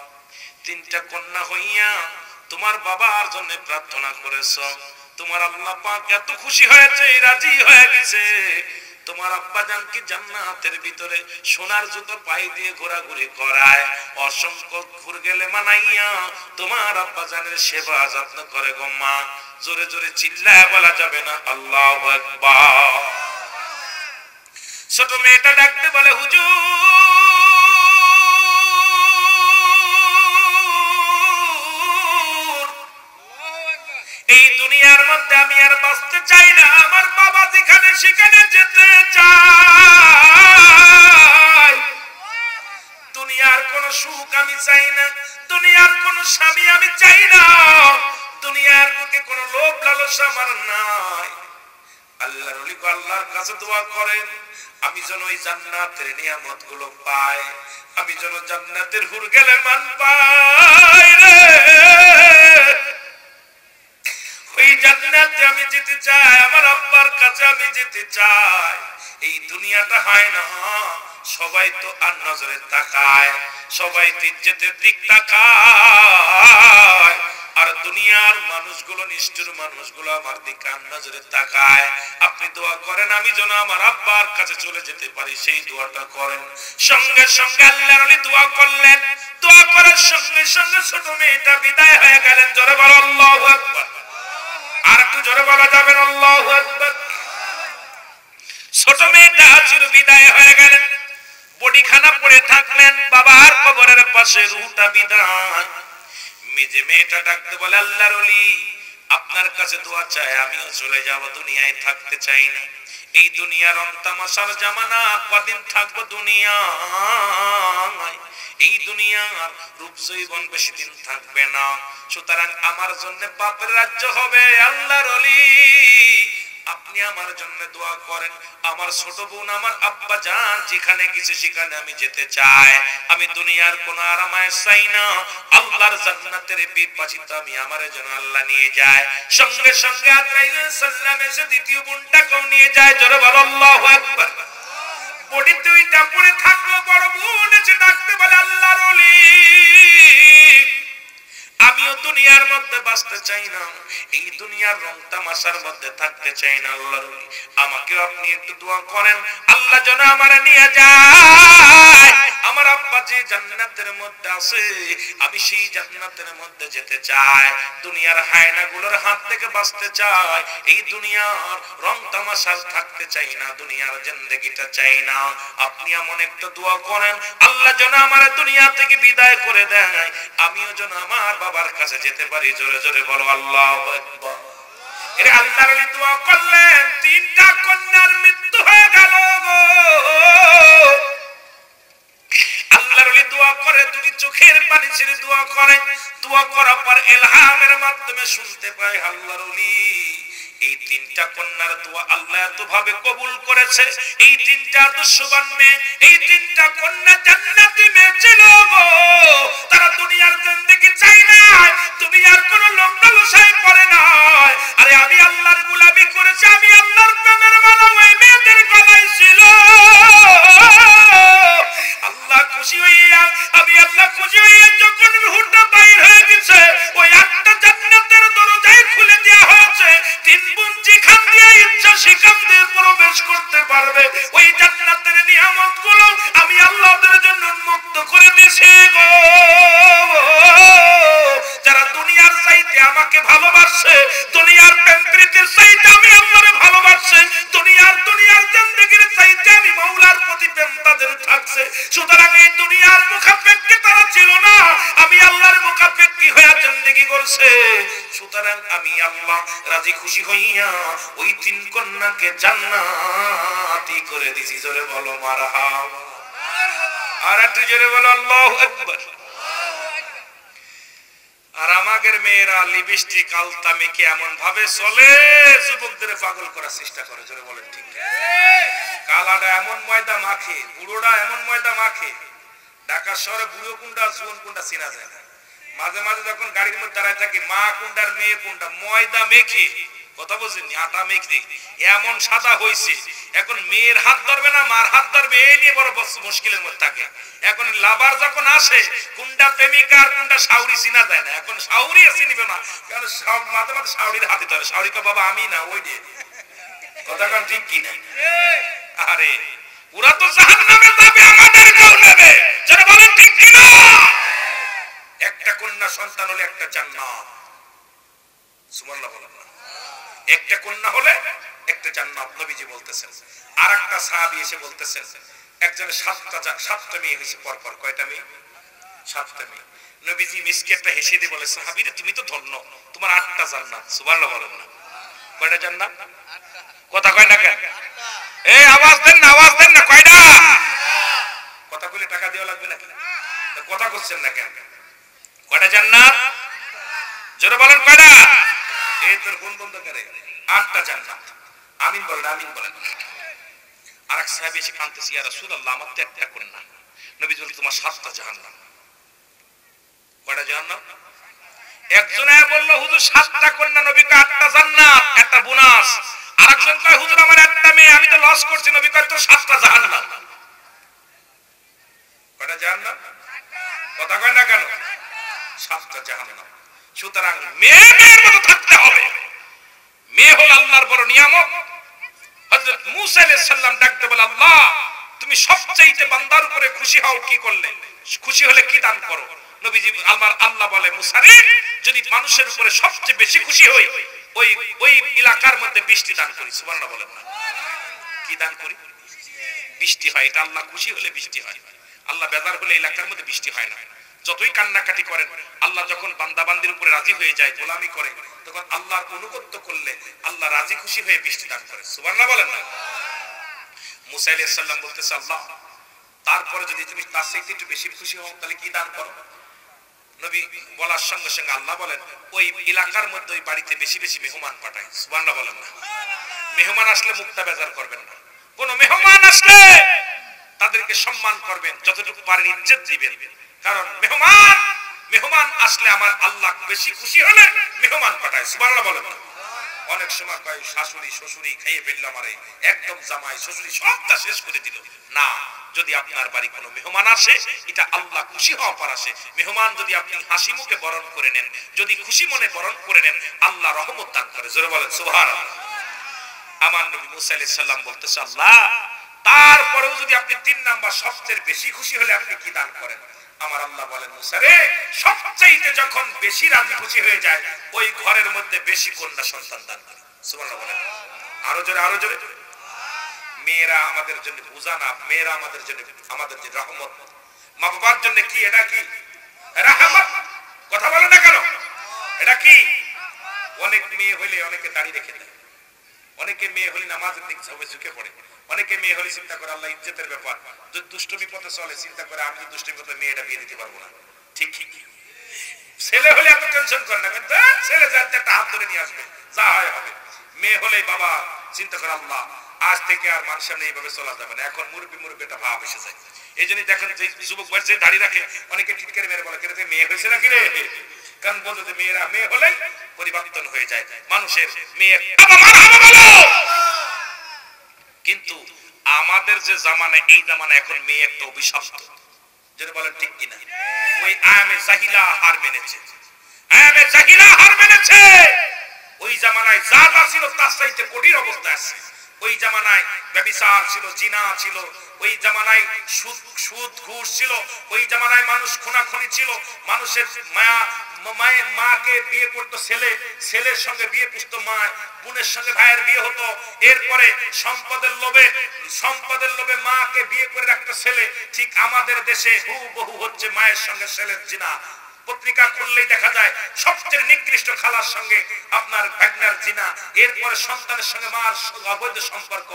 তিনটা কন্যা হইয়া তোমার বাবার জন্য প্রার্থনা করেছ, তোমার আল্লাহ পাক এত খুশি হয়েছে, রাজি হয়ে গেছে। তোমার আব্বা জানকে জান্নাতের ভিতরে সোনার জুতো পায়ে দিয়ে ঘোরাঘুরি করায়, অসংখ্য ঘুরগেলে মানাইয়া তোমার আব্বা জানের সেবা যত্ন করে গো মা। জোরে জোরে চিল্লায় বলা যাবে না আল্লাহু আকবার। ছোট মেয়েটা ডাকতে বলে, হুজুর এই দুনিয়ার মধ্যে আমি আর বাঁচতে চাই না, আমার বাবা যেখানে সেখানে যেতে চাই। দুনিয়ার কোন সুখ আমি চাই না, দুনিয়ার কোন স্বামী আমি চাই না, দুনিয়ার বুকে কোন লোভ লালসা আমার নাই। আল্লাহর ওলি আল্লাহর কাছে দোয়া করেন, আমি যেন ওই জান্নাতের নিয়ামত গুলো পাই, আমি যেন জান্নাতের হুর গেলে মান পাই রে। ওই জান্নাতে আমি যেতে চাই, আমার আব্বার কাছে আমি যেতে চাই। এই দুনিয়াটা হয় না, সবাই তো আর নজরে তাকায়, সবাই তো ইজ্জতের দিক তাকায়, আর দুনিয়ার মানুষগুলো নিষ্ঠুর মানুষগুলো আমার দিকে আর নজরে তাকায়। আপনি দোয়া করেন আমি যেন আমার আব্বার কাছে চলে যেতে পারি, সেই দোয়াটা করেন। সঙ্গে সঙ্গে আল্লাহর ওলি দোয়া করলেন, দোয়া করার সঙ্গে সঙ্গে ছোট মেয়েটা বিদায় হয়ে গেলেন। জোরে বলো আল্লাহু আকবার। আর একটু জোরে বলা যাবেন আল্লাহু আকবার। ছোট মেয়েটা চির বিদায় হয়ে গেলেন, বডিখানা পড়ে থাকলেন বাবার কবরের পাশে, রুহটা বিদায়। মেজে মেয়েটা ডাকতে বলে, আল্লাহর ওলি আপনার কাছে দোয়া চাই, আমিও চলে যাব, দুনিয়ায় থাকতে চাই না। এই দুনিয়ার অন্তামাশার জামানা, কদিন থাকবো দুনিয়ায়, এই দুনিয়ার রূপ যৌবন বেশি দিন থাকবে না, সুতরাং আমার জন্য পাপের রাজ্য হবে। আল্লাহর ওলি আপনি আমার জন্য দোয়া করেন, আমার ছোট বোন আমার আব্বা জান যেখানে গেছে সেখানে আমি যেতে চাই, আমি দুনিয়ার কোন আরামায়েশ চাই না, আল্লাহর জান্নাতের পিপাসিত আমি আমারে যেন আল্লাহ নিয়ে যায়। সঙ্গে সঙ্গে আজরাইল সাল্লাম এসে দ্বিতীয় বোনটাকেও নিয়ে যায়। জোরে বলো আল্লাহু আকবার। বডি দুইটা পড়ে থাকলো, বড় বোন এসে ডাকতে বলে, আল্লাহর ওলি আমিও দুনিয়ার মধ্যে বাঁচতে চাই না, এই দুনিয়ার রং তামাশার মধ্যে থাকতে চাই না। আল্লাহর ওলি আমাকে আপনি একটু দোয়া করেন, আল্লাহ যেন আমারে নিয়ে যায়, আমার আব্বা যে জান্নাতের মধ্যে আছে আমি সেই জান্নাতের মধ্যে যেতে চাই, দুনিয়ার হায়নাগুলোর হাত থেকে বাঁচতে চাই, এই দুনিয়ার রং তামাশার থাকতে চাই না, দুনিয়ার জিন্দেগিটা চাই না। আপনি এমন একটা দোয়া করেন, আল্লাহ যেন আমারে দুনিয়া থেকে বিদায় করে দেয়, আমিও যেন আমার বাবার কাছে যেতে পারি। জোরে জোরে বলো আল্লাহু আকবার। এর আল্লাহর ওলি দোয়া করলেন, তিনটা কন্যার মৃত্যু হয়ে গেল গো। আল্লাহর ওলি দোয়া করে, দুটি চোখের পানি ছেড়ে দোয়া করে, দোয়া করার পর ইলহামের মাধ্যমে শুনতে পায় আল্লাহর ওলি এই তিনটা কন্যার দোয়া আল্লাহ এত ভাবে কবুল করেছে। এই তিনটা আদর্শবান মেয়ে, এই তিনটা কন্যা জান্নাতি মেয়ে ছিল গো। তারা দুনিয়ার জিন্দেগি চাই না, দুনিয়ার কোন লোক লালসায় পড়ে না। আরে আমি আল্লাহর গোলামি করেছি, আমি আল্লাহর প্রেমের মালা ওই মেয়েদের গলায় ছিল। আল্লাহ খুশি হইয়া, আমি আল্লাহ খুশি হইয়া যখন রূহটা বাইর হয়ে গেছে, ওই আটটা জান্নাতের দরজায় খুলে দেওয়া হয়েছে। তিন বোন যেখান দিয়ে ইচ্ছা সেখান দিয়ে প্রবেশ করতে পারবে। ওই জান্নাতের নিয়ামতগুলো আমি আল্লাহদের জন্য উন্মুক্ত করে দিয়েছি গো। যারা দুনিয়ার চাইতে আমার আমাকে ভালোবাসে, দুনিয়ার প্রেম প্রীতির চাইতে আমি আল্লাহরে ভালোবাসে, দুনিয়ার জিন্দেগির চাইতে আমি মাওলার প্রতি প্রেম তাদের থাকছে। সুতরাং এই দুনিয়ার মুখাপেক্ষী তারা ছিল না, আমি আল্লাহর মুখাপেক্ষী হয়ে জিন্দেগি করছে। সুতরাং আমি আল্লাহ রাজি খুশি হইয়া ওই তিন কন্যাকে জান্নাতি করে দিছি। জোরে বলো মারহাবা। আর একটু জোরে বলো আল্লাহু আকবার। আর আমাদের মেয়েরা লিপস্টিক আলতা মেখে এমন ভাবে চলে, যুবকদের পাগল করার চেষ্টা করে। জোরে বলেন ঠিক? কালাটা এমন ময়দা মাখে, বুড়োটা এমন ময়দা মাখে, ঢাকা শহরে বুড়ো কোনটা জোয়ান কোনটা চেনা যায় না। মাঝে মাঝে যখন গাড়ির মধ্যে দাঁড়ায় থাকি, মা কোনটার মেয়ে কোনটা, ময়দা মেখে, কথা বুঝেননি, আটা মেখে এমন সাদা হয়েছে। এখন মেয়ের হাত ধরবে না মার হাত ধরবে, এই নিয়ে বড় মুশকিলের মধ্যে থাকে। এখন লাভার যখন আসে, কোনটা প্রেমিকা আর কোনটা শাউরি চিনা যায় না। এখন শাউরি চিনিবে না, কারণ মাঝে মাঝে শাউরির হাতে ধরে। শাউরিকা বাবা আমি না, ওই যে কথা কান ঠিক কি না? আরে ওরা তো জাহান্নামে যাবে, আমাদেরকেও নেবে। যারা বলেন ঠিক কি না? একটা কন্যা সন্তান হলে একটা জান্নাত। সুবহানাল্লাহ বলেন না? একটা কন্যা হলে একটা জান্নাত নবীজি বলতেছেন। আর একটা সাহাবী এসে বলতেছেন, একজনের সাতটা মেয়ে হয়েছে পর পর। কয়টা মেয়ে? সাতটা মেয়ে। নবীজি মিসকেটটা হেসে দিয়ে বলে, সাহাবীরে তুমি তো ধন্য, তোমার 8টা জান্নাত। সুবহানাল্লাহ বলেন না? কয়টা জান্নাত? কথা কয় না কেন? এই আওয়াজ দেন না, আওয়াজ দেন না। কয়টা? কথা কইলে টাকা দেওয়া লাগবে নাকি? কথা করছেন না কেন? কয়টা জান্নাত? জোরে বলেন কয়টা? এই তোর কোন বন্ধ করে? 8টা জান্নাত। আমিন বলেন, আমিন বলেন। আরেক সাহাবী এসে কাঁদতেছে, ইয়া রাসূলুল্লাহ আমার তো একটা কন্যা। নবী বলেন তোমার 7টা জাহান্নাম। কয়টা জাহান্নাম? একজনে বলল হুজুর 7টা কন্যা, নবী কয় 8টা জান্নাত, একটা বোনাস। আরেকজন কয় হুজুর আমার একটা মেয়ে, আমি তো লস করছি। নবী কয় তো 7টা জাহান্নাম। কয়টা জাহান্নাম? কথা কয় না কেন? 7টা জাহান্নাম। সুতরাং মেয়ের মতো থাকতে হবে। মেয়ে হল আল্লাহর বড় নিয়ামত। হযরত মূসা আলাইহিস সালাম ডাকতে বলে, আল্লাহ তুমি সবচেয়ে বান্দার উপরে খুশি হও কি করলে? খুশি হলে কি দান করো? নবীজি আল্লাহ বলে, মুসা রে, যদি মানুষের উপরে সবচেয়ে বেশি খুশি হই, ওই এলাকার মধ্যে বৃষ্টি দান করি। সুবহানাল্লাহ বলেন না? কি দান করি? বৃষ্টি হয়। এটা আল্লাহ খুশি হলে বৃষ্টি হয়। আল্লাহ বেজার হলে এলাকার মধ্যে বৃষ্টি হয় না। যতই কান্নাকাটি করেন, আল্লাহ যখন বান্দাবান্দির উপরে রাজি হয়ে যায়, গোলামি করে, তখন আল্লাহর অনুগত্য করলে আল্লাহ রাজি খুশি হয়ে বৃষ্টি দান করে। সুবহানাল্লাহ বলেন না? মূসা আলাইহিস সালাম বলতেছে, আল্লাহ তারপরে যদি তুমি তার চাইতে একটু বেশি খুশি হও তাহলে কি দান করো? নবী বলার সঙ্গে সঙ্গে আল্লাহ বলেন, ওই এলাকার মধ্যে ওই বাড়িতে বেশি বেশি মেহমান পাঠায়। সুবহানাল্লাহ বলেন না? মেহমান আসলে মুখটা বেজার করবেন না। কোন মেহমান আসলে তাদেরকে সম্মান করবেন, যতটুকু পারেন ইজ্জত দিবেন। কারণ মেহমান আসলে আমার আল্লাহ বেশি খুশি হলে মেহমান পাঠায়। সুবহানাল্লাহ বলেন না? অনেক সময় কয় শাশুড়ি শ্বশুরি খাইয়ে ফেললো আমারে, একদম জামাই শ্বশুরি সবটা শেষ করে দিল। না, যদি আপনার বাড়ি কোনো মেহমান আসে, এটা আল্লাহ খুশি হওয়া পর আসে। মেহমান যদি আপনি হাসি মুখে বরণ করে নেন, যদি খুশি মনে বরণ করে নেন, আল্লাহ রহমত দান করে। জোরে বলেন সুবহানাল্লাহ। আমার নবী মূসা আলাইহিস সালাম বলতেছে, আল্লাহ তারপরেও যদি আপনি 3 নাম্বার সবচেয়ে বেশি খুশি হলে আপনি কি দান করেন? আমার আল্লাহ বলেন, মুসা রে, সবচেয়ে যখন বেশি রাজি খুশি হয়ে যায়, ওই ঘরের মধ্যে বেশি কন্যা সন্তান দান করি। সুবহানাল্লাহ বলেন। আরো জোরে, আরো জোরে। মেয়েরা আমাদের জন্য বোঝা না, মেয়েরা আমাদের জন্য রহমত। মা বাবার জন্য কি এটা? কি রহমত? কথা বলে না কেন? এটা কি? অনেক মেয়ে হইলে অনেকে দাড়ি রেখে দেয়, অনেকে মেয়ে হলে নামাজের দিক ঝুঁকে পড়ে, অনেকে মেয়ে হলে চিন্তা করে আল্লাহ ইজ্জতের ব্যাপার, যদি দুষ্টমি পথে চলে চিন্তা করে আমি দুষ্টমি পথে মেয়েটা বিয়ে দিতে পারবো না। ঠিক ঠিক। ছেলে হলে এত টেনশন করে না, কিন্তু ছেলে যাতে একটা হাত ধরে নিয়ে আসবে, যা হয় হবে। মেয়ে হলে বাবা চিন্তা করে আল্লাহ আজ থেকে আর মানুষের সামনে এইভাবে চলা যাবে না। এখন মুরব্বী একটা ভাব এসে যায়। এই জন্যই দেখেন যে যুবক বয়সে দাড়ি রাখে, অনেকে টিটকারি মেরে বলে, কেন মেয়ে হয়েছে নাকি রে? কারণ বলতে যে মেয়েরা মেয়ে হলে পরিবর্তন হয়ে যায় মানুষের। মেয়ের কিন্তু আমাদের যে জামানা, এই জামানা এখন মেয়ে একটা অভিশপ্ত। যেটা বলেন ঠিক কিনা? ওই আয়ামে জাহিলা হার মেনেছে, আয়ামে জাহিলা হার মেনেছে। ওই জামানায় যা যা ছিল তার চাইতে কঠিন অবস্থা আছে। ওই জামানায় ব্যভিচার ছিল, জিনা ছিল, ওই জামানায় সুদ ঘুষ ছিল, ওই জামানায় মানুষ খুনাখুনি ছিল, মানুষের মাকে বিয়ে করতো ছেলে, ছেলের সঙ্গে বিয়ে করতো মা, বোনের সঙ্গে ভাইয়ের বিয়ে হতো। এরপরে সম্পদের লোভে মাকে বিয়ে করে রাখতো ছেলে। ঠিক আমাদের দেশে হুবহু হচ্ছে মায়ের সঙ্গে ছেলের জিনা। পত্রিকা খুললেই দেখা যায় সবচেয়ে নিকৃষ্ট খালার সঙ্গে আপনার ভাগনার জিনা। এরপরে সন্তানের সঙ্গে মার অবৈধ সম্পর্ক।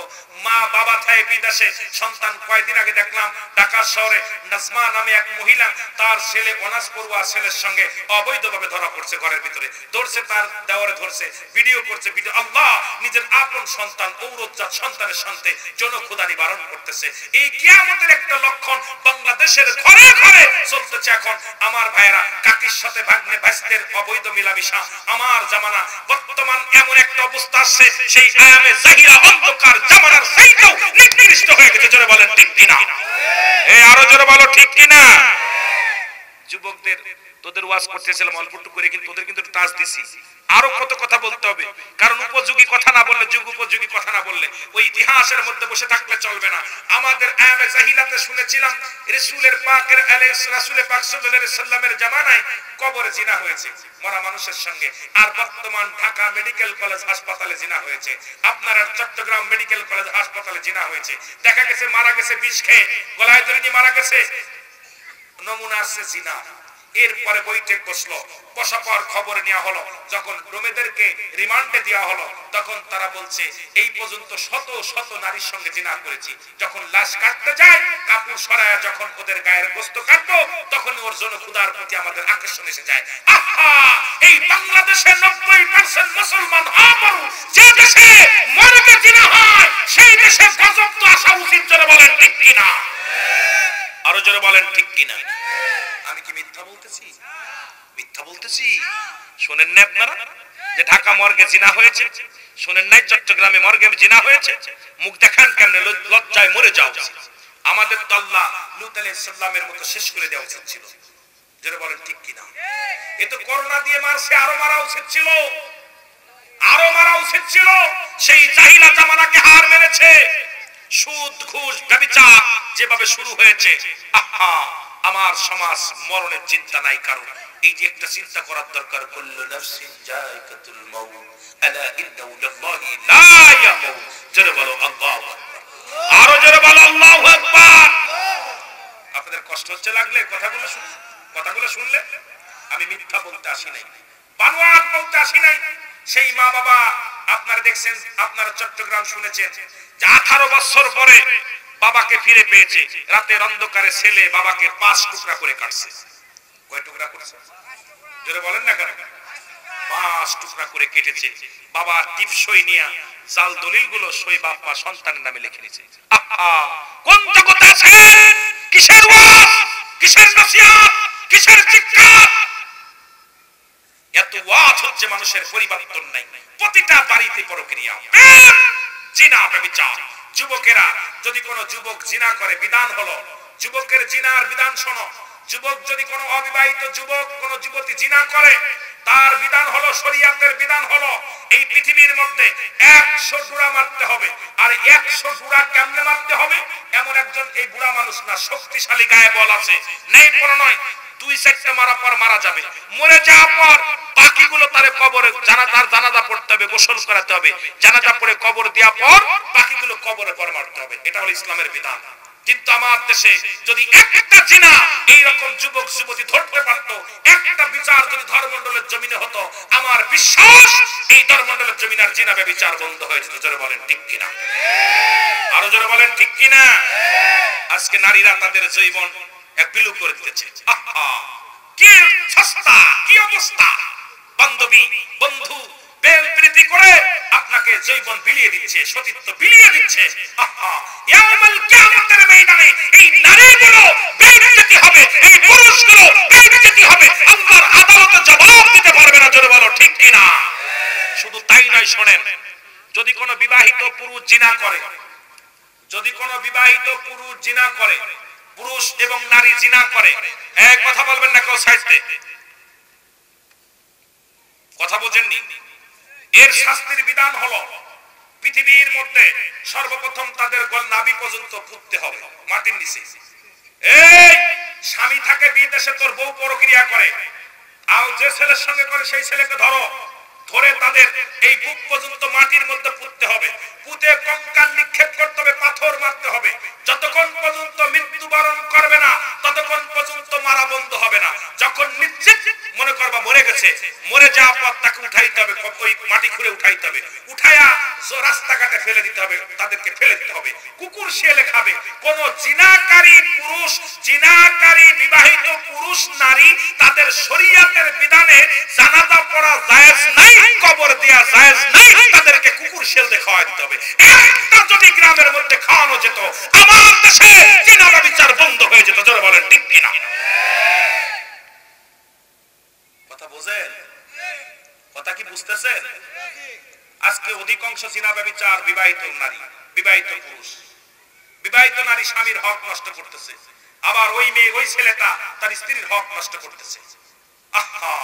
মা বাবা থাকে বিদেশে, সন্তান কয়েকদিন আগে দেখলাম ঢাকা শহরে নাজমা নামে এক মহিলা, তার ছেলে অনার্স পড়ুয়া ছেলের সঙ্গে অবৈধভাবে ধরা পড়ছে, ঘরের ভিতরে ধরছে, তার দেওয়ারে ধরছে, ভিডিও করছে, ভিডিও। আল্লাহ নিজের আপন সন্তান ঔরতজাত সন্তানের সাথে জনক্ষুধা নিবারণ করতেছে। এই কিয়ামতের একটা লক্ষণ বাংলাদেশের ঘরে ঘরে চলতেছে এখন। আমার ভাইয়েরা, কাকির সাথে ভাগ্নে ভাইস্তের অবৈধ মিলামিশা আমার জামানা। বর্তমান এমন একটা অবস্থা আছে, সেই আয়ামে জাহিরা অন্ধকার জামানার সেইটাও নিকৃষ্ট হয়ে গেছে। জোরে বলেন ঠিক কিনা? আরো জোরে বলো ঠিক কিনা? যুবকদের তোদের ওয়াজ করতেছিলাম অল্প একটু করে, কিন্তু তোদের কিন্তু টাচ দিছি। আরো কত কথা বলতে হবে, কারণ উপযোগী কথা না বললে, যুগ উপযোগী কথা না বললে ওই ইতিহাসের মধ্যে বসে থাকলে চলবে না। আমাদের আয়ামে জাহিলাতে শুনেছিলাম রাসূলের পাক সাল্লাল্লাহু আলাইহি সাল্লামের জামানায় কবরে জিনা হয়েছে মরা মানুষের সঙ্গে। আর বর্তমান ঢাকা মেডিকেল কলেজ হাসপাতালে জিনা হয়েছে, আপনার চট্টগ্রাম মেডিকেল কলেজ হাসপাতালে জিনা হয়েছে। দেখা গেছে মারা গেছে বিষ খেয়ে, গলায় দড়ি নিয়ে মারা গেছে, নমুনা আসছে জিনা। এরপরে বৈঠক বসলো, বসা পর খবর নেওয়া হলো, যখন রোমেদেরকে রিমান্ডে দেওয়া হলো, তখন তারা বলছে এই পর্যন্ত শত শত নারীর সঙ্গে জিনা করেছি। যখন লাশ কাটতে যায়, কাপড় সরায়া যখন ওদের গায়ের গোস্ত কাটবো, তখন ওর জন্য ক্ষুধার প্রতি আমাদের আকর্ষণ এসে যায়। আহা, এই বাংলাদেশের 90% মুসলমান হওয়া, যে দেশে মর্গে জিনা হয় সেই দেশে গজব তো আসা উচিত। জোরে বলেন ঠিক কিনা? আরো জোরে বলেন ঠিক কিনা? আমি কি মিথ্যা বলতেছি? মিথ্যা বলতেছি? শোনেন না আপনারা যে ঢাকা মর্গে জিনা হয়েছে? শোনেন নাই চট্টগ্রামে মর্গে জিনা হয়েছে? মুখ দেখান কেমনে? লজ্জায় মরে যাও। আমাদের তো আল্লাহ লূত আলাইহিস সালামের মতো শেষ করে দেওয়া উচিত ছিল। যারা বলেন ঠিক কিনা? এ তো করোনা দিয়ে মারছে, আরো মারা উচিত ছিল, আরো মারা উচিত ছিল। সেই জাহিলা জামানাকে হার মেরেছে। সুদ ঘুষ ব্যভিচার যেভাবে শুরু হয়েছে, আহা, আমার সমাজ মরণের চিন্তা নাই কারো। এই যে একটা চিন্তা করার দরকার, কুল্লু নাফসিন যায়কাতুল মাউত আলা ইন্নাহু লিল্লাহি লা ইয়ামুত। জোরে বলো আল্লাহু আকবার। আরো জোরে বলো আল্লাহু আকবার। আপনাদের কষ্ট হচ্ছে লাগলে কথাগুলো শুনলে? আমি মিথ্যা বলতে আসি নাই, বানোয়াট বলতে আসি নাই। সেই মা বাবা আপনারা দেখছেন, আপনারা চট্টগ্রাম শুনেছেন যে 18 বছর পরে বাবাকে ফিরে পেয়েছে। রাতের অন্ধকারে ছেলে বাবাকে 5 টুকরা করে কাটছে। কয় টুকরা করেছে? জোরে বলেন না কেন? 5 টুকরা করে কেটেছে। বাবা টিপসই নিয়ে জাল দলিলগুলো সই বাবা সন্তানের নামে লিখে নিয়েছে। আহা, কোন জগতে আছেন? কিসের ওয়াজ, কিসের নসিহত, কিসের চিৎকার? এত ওয়াজ হচ্ছে, মানুষের পরিবর্তন নাই। প্রতিটা বাড়িতে পরক্রিয়া, জিনা, ব্যভিচার। যুবকেরা, যদি কোনো যুবক জিনা করে, বিধান হলো যুবকের জিনার বিধান শোনো। যুবক যদি কোনো অবিবাহিত যুবক কোনো যুবতী জিনা করে, তার বিধান হলো, শরীয়তের বিধান হলো, এই পৃথিবীর মধ্যে 100 জোড়া মারতে হবে। আর 100 জোড়া কেমনে মারতে হবে? এমন একজন এই বুড়া মানুষ না, শক্তিশালী গায়ে বল আছে, নেই কোনো নয়, 2-4টা মারা পর মারা যাবে। মরে যাওয়ার পর বাকিগুলো তারে কবরে জানাজা পড়তে হবে, গোসল করাতে হবে, জানাজা পড়ে কবর দেওয়ার পর বাকিগুলো কবরে পর মারতে হবে। এটা হলো ইসলামের বিধান। কিন্তু আমার দেশে যদি একটা জিনা এইরকম যুবক যুবতী ধরতে পারতো, একটা বিচার যদি ধর্মমণ্ডলের জমিনে হতো, আমার বিশ্বাস এই ধর্মমণ্ডলের জমিনে আর জিনা ব্যভিচার বন্ধ হয়ে যেত। জোরে বলেন ঠিক কিনা? আরো জোরে বলেন ঠিক কিনা? আজকে নারীরা তাদের জীবন বিলু করে দিতেছে। আহা, কি সস্তা, কি অবস্থা! বান্ধবী বন্ধু প্রেম প্রীতি করে আপনাকে জীবন বিলিয়ে দিচ্ছে, সতীত্ব বিলিয়ে দিচ্ছে। আহা, ইয়াউমুল কিয়ামতের ময়দানে এই নারীগুলো বেইজ্জতি হবে, এই পুরুষগুলো বেইজ্জতি হবে, আল্লাহর আদালতে জবাব দিতে পারবে না। জোরে বলো ঠিক কিনা? শুধু তাই নয়, শোনেন, যদি কোনো বিবাহিত পুরুষ জিনা করে, যদি কোনো বিবাহিত পুরুষ জিনা করে, পুরুষ এবং নারী জিনা করে, এক কথা বলবেন না কেউ সাইডে, কথা বোঝেননি? এর শাস্তির বিধান হলো পৃথিবীর মধ্যে সর্বপ্রথম তাদের নাভি পর্যন্ত পুঁততে হবে মাটির নিচে। এই স্বামী থাকে বিদেশে, তোর বউ পরক্রিয়া করে, আর যে ছেলের সঙ্গে করে সেই ছেলেকে ধরো, ধরে তাদের এই বুক পর্যন্ত মাটির মধ্যে পুঁততে হবে, পুঁতে কঙ্কাল নিক্ষেপ করতে হবে, পাথর মারতে হবে। যতক্ষণ পর্যন্ত মৃত্যুবরণ করবে না ততক্ষণ পর্যন্ত মারা বন্ধ হবে না। যখন নিশ্চিত মনে করবা মরে গেছে, মরে যাওয়ার পর তাকে উঠাইতে হবে, ওই মাটি খুঁড়ে উঠাইতে হবে, উঠাইয়া রাস্তাঘাটে ফেলে দিতে হবে, তাদেরকে ফেলে দিতে হবে। কুকুর শিয়ালে খাবে। কোন জিনাকারী পুরুষ, জিনাকারী বিবাহিত পুরুষ নারী, তাদের শরীয়তের বিধানে জানাজা পড়া জায়েজ নাই, কবর দেয়া জায়েজ নাই, তাদেরকে কুকুর শিয়াল দিয়ে খাওয়াই দিতে হবে। একটা যদি গ্রামের মধ্যে খাওয়ানো যেত, আমার দেশে জিনা ব্যভিচার বন্ধ হয়ে যেত। জোরে বলেন ঠিক কিনা? কথা বুঝেন? কথা কি বুঝতেছেন? আজকে অধিকাংশ জিনা ব্যভিচার বিবাহিত নারী, বিবাহিত পুরুষ, বিবাহিত নারী স্বামীর হক নষ্ট করতেছে, আবার ওই মেয়ে ওই ছেলেটা তার স্ত্রীর হক নষ্ট করতেছে। আহা,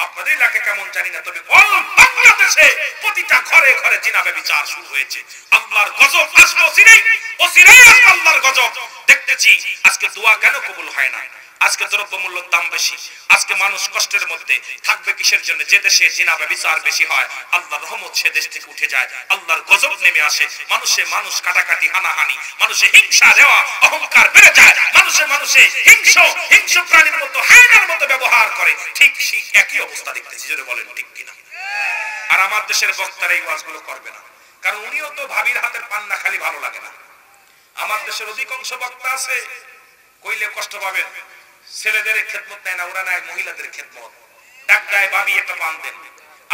আপনাদের এলাকা কেমন জানি না, তবে অল বাংলাদেশে প্রতিটা ঘরে ঘরে জিনা ব্যভিচার শুরু হয়েছে। আল্লাহর গজব আসবে অচিরেই, অচিরেই আসবে আল্লাহর গজব। দেখতেছি আজকে দোয়া কেন কবুল হয় না? আজকে দ্রব্যমূল্যের দাম বেশি, আজকে মানুষ কষ্টের মধ্যে থাকবে কিসের জন্য? যে দেশে জিনা ব্যভিচার বেশি হয়, আল্লাহর রহমত সে দেশ থেকে উঠে যায়, আল্লাহর গজব নেমে আসে। মানুষ কাটাকাটি, হানাহানি, মানুষে হিংসা দেওয়া, অহংকার বেড়ে যায়, মানুষে হিংস্র প্রাণীর মতো, হায়নার মতো ব্যবহার করে। ঠিক সেই একই অবস্থা দেখতেছি। জোরে বলেন ঠিক কিনা? আর আমার দেশের বক্তারা এই ওয়াজগুলো করবে না, কারণ উনিও তো ভাবির হাতের পান্না খালি ভালো লাগে না। আমার দেশের অধিকাংশ বক্তা আছে, কইলে কষ্ট পাবেন, ছেলেদের খেদমত নেয় না, ওরা নেয় মহিলাদের খেদমত। ডাক দেয় ভাবি একটা পান দেন।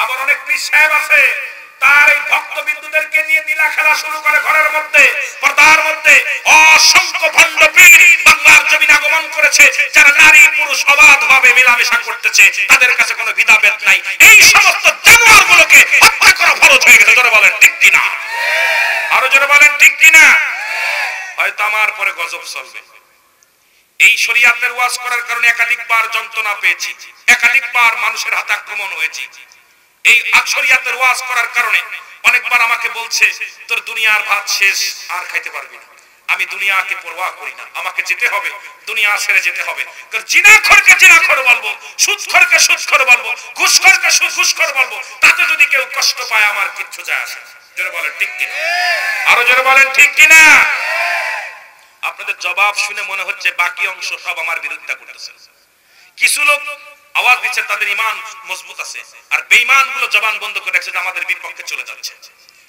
আবার অনেক পীর সাহেব আছে, তার এই ভক্তবিন্দুদেরকে নিয়ে নীলা খেলা শুরু করে ঘরের মধ্যে, পর্দার মধ্যে। অসংখ্য ভণ্ড পীর বাংলার জমিনে আগমন করেছে, যারা নারী পুরুষ অবাধভাবে মেলামেশা করতেছে, তাদের কাছে কোনো বিধাভেদ নাই। এই সমস্ত জানোয়ারগুলোকে হত্যা করা ফরজ হয়ে গেছে। জোরে বলেন ঠিক কিনা? আরো জোরে বলেন ঠিক কিনা? হয়তো আমার পরে গজব চলবে। এই শরীয়তের ওয়াজ করার কারণে একাধিকবার যন্ত্রণা পেয়েছি, একাধিকবার মানুষের হাতে আক্রমণ হয়েছে। এই শরীয়তের ওয়াজ করার কারণে অনেকবার আমাকে বলছে, তোর দুনিয়ার ভাত শেষ, আর খাইতে পারবি না। আমি দুনিয়াকে পরোয়া করি না, আমাকে যেতে হবে, দুনিয়া ছেড়ে যেতে হবে। জিনাখোরকে জিনাখোর বলবো, সুদখোরকে সুদখোর বলবো, ঘুষখোরকে ঘুষখোর বলবো, তাতে যদি কেউ কষ্ট পায় আমার কিচ্ছু যায় আসে না। জোরে বলেন ঠিক কিনা? আরো জোরে বলেন ঠিক কিনা? আপনাদের জবাব শুনে মনে হচ্ছে বাকি অংশ সব আমার বিরুদ্ধে করতেছে। কিছু লোক আওয়াজ দিচ্ছে তাদের ঈমান মজবুত আছে, আর বেঈমানগুলো জবান বন্ধ করে রাখছে, আমাদের বিপক্ষে চলে যাচ্ছে।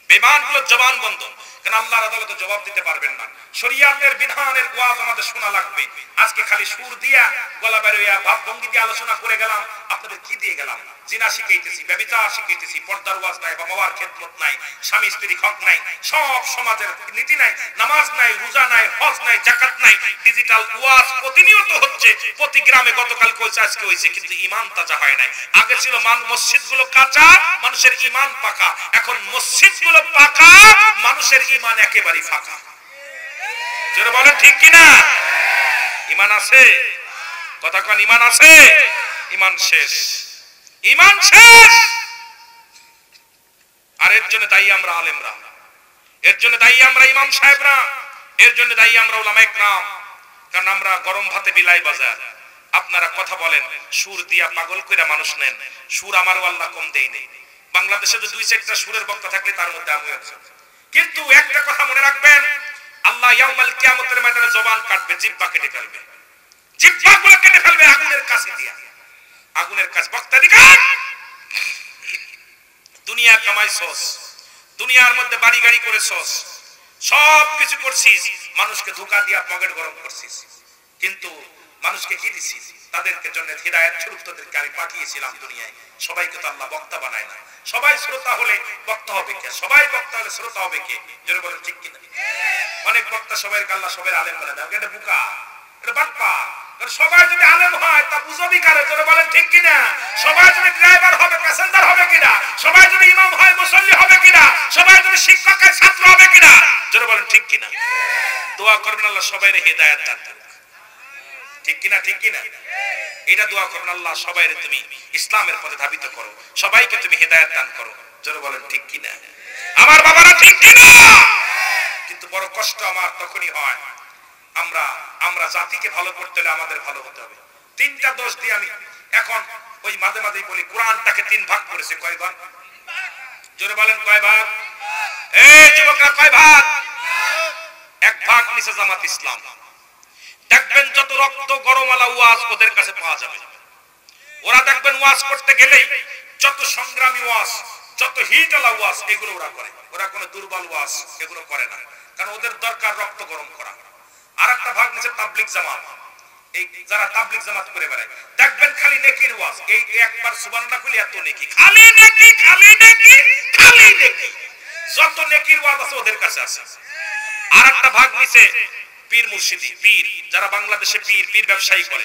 বেঈমানগুলো জবান বন্ধ, কারণ আল্লাহর আদালতে জবাব দিতে পারবেন না। শরীয়তের বিধানের ওয়াজ আমাদের শোনা লাগবে। আজকে খালি সুর দিয়া, গলা বেরোয়া, ভাব ভঙ্গি দিয়ে আলোচনা করে গেলাম। আপনাদের কি দিয়ে গেলাম? জিনা শিখাইতেছি, ব্যভিচার শিখাইতেছি, পর্দার ওয়াজ নাই, বাবা মার খেদমত নাই, স্বামী স্ত্রী হক নাই, সব সমাজের নীতি নাই, নামাজ নাই, রোজা নাই, হজ নাই, যাকাত নাই। ডিজিটাল ওয়াজ প্রতিনিয়ত হচ্ছে, প্রতি গ্রামে গতকাল কইছে, আজকে হইছে, কিন্তু ঈমান তাজা হয় নাই। আগে ছিল মসজিদগুলো কাঁচা, মানুষের ঈমান পাকা। এখন মসজিদগুলো পাকা, মানুষের ঈমান একেবারে ফাঁকা। যারা বলেন ঠিক কিনা? ঈমান আছে? কথা কোন ঈমান আছে? ঈমান শেষ, ঈমান শেষ। আর এর জন্য দায়ী আমরা আলেমরা, এর জন্য দায়ী আমরা ইমাম সাহেবরা, এর জন্য দায়ী আমরা উলামায়ে কেরাম। কারণ আমরা গরম ভাতে বিলাই বাজার, আপনারা কথা বলেন, সুর দিয়া পাগল কইরা মানুষ নেন। সুর আমারও আল্লাহ কম দেই নেই। বাংলাদেশে তো 2-4টা সুরের বক্তা থাকলে তার মধ্যে আমি একজন। কিন্তু একটা কথা মনে রাখবেন, আল্লাহ ইয়াউমাল কিয়ামতের ময়দানে জবান কাটবে, জিহ্বা কেটে ফেলবে, জিহ্বাগুলো কেটে ফেলবে আগুনের কাছে দিয়া। আগুনের কাছে বক্তা দিগার, দুনিয়া কামাইছস, দুনিয়ার মধ্যে বাড়ি গাড়ি করেছস, সব কিছু করছিস, মানুষকে ধোঁকা দিয়া পকেট গরম করছিস, কিন্তু মানুষকে কি দিছিস? তাদেরকে জন্য হিদায়াত স্বরূপ তাদেরকে আমি পাঠিয়েছিলাম দুনিয়ায়। সবাইকে তো আল্লাহ বক্তা বানায় না। সবাই শ্রোতা হলে বক্তা হবে কে? সবাই বক্তা হলে শ্রোতা হবে কে? জোরে বলেন ঠিক কিনা? অনেক বক্তা সবাই আল্লাহ সবাই আলেম বলে না, এটা বোকা, এটা বাটপা। সবাই যদি আলেম হয় তা বুঝবি কারে? জোরে বলেন ঠিক কিনা? সবাই যদি ড্রাইভার হবে, প্যাসেঞ্জার হবে কিনা? সবাই যদি ইমাম হয়, মুসল্লি হবে কিনা? সবাই যদি শিক্ষক হয়, ছাত্র হবে কিনা? জোরে বলেন ঠিক কিনা? দোয়া করবেন আল্লাহ সবাইরে হিদায়াত দান করুন। ঠিক কিনা? ঠিক কিনা? এটা দোয়া করুন, আল্লাহ সবাইরে তুমি ইসলামের পথে ধাবিত করো, সবাইকে তুমি হিদায়াত দান করো। জোরে বলেন ঠিক কিনা? আমার বাবারা ঠিক কিনা? কিন্তু বড় কষ্ট আমার তখনই হয়, আমরা জাতিকে ভালো করতে হলে আমাদের ভালো হতে হবে। তিনটা দোষ দিয়ে আমি এখন ওই মাঝে মাঝেই বলি, কোরআনটাকে তিন ভাগ করেছে, কয় ভাগ? জোরে বলেন কয় ভাগ? এই যুবকরা কয় ভাগ? এক ভাগ নিচে জামাত ইসলাম। দেখবেন যত রক্ত গরমালা ওয়াজ ওদের কাছে পাওয়া যাবে। ওরা দেখবেন ওয়াজ করতে গেলেই যত সংগ্রামী ওয়াজ, যত হিটওয়ালা ওয়াজ এগুলো ওরা করে। ওরা কোনো দুর্বল ওয়াজ এগুলো করে না, কারণ ওদের দরকার রক্ত গরম করা। আর একটা ভাগ নিচে তাবলিগ জামাত। এই যারা তাবলিগ জামাত করে বেড়ায় দেখবেন খালি নেকির ওয়াজ। এই একবার সুবহানাল্লাহ কইলে এত নেকি, খালি নেকি খালি নেকি খালি নেকি, যত নেকির ওয়াজ আছে ওদের কাছে আছে। আর একটা ভাগ নিচে পীর মুর্শিদি, পীর যারা বাংলাদেশে পীর ব্যবসায়ী করে,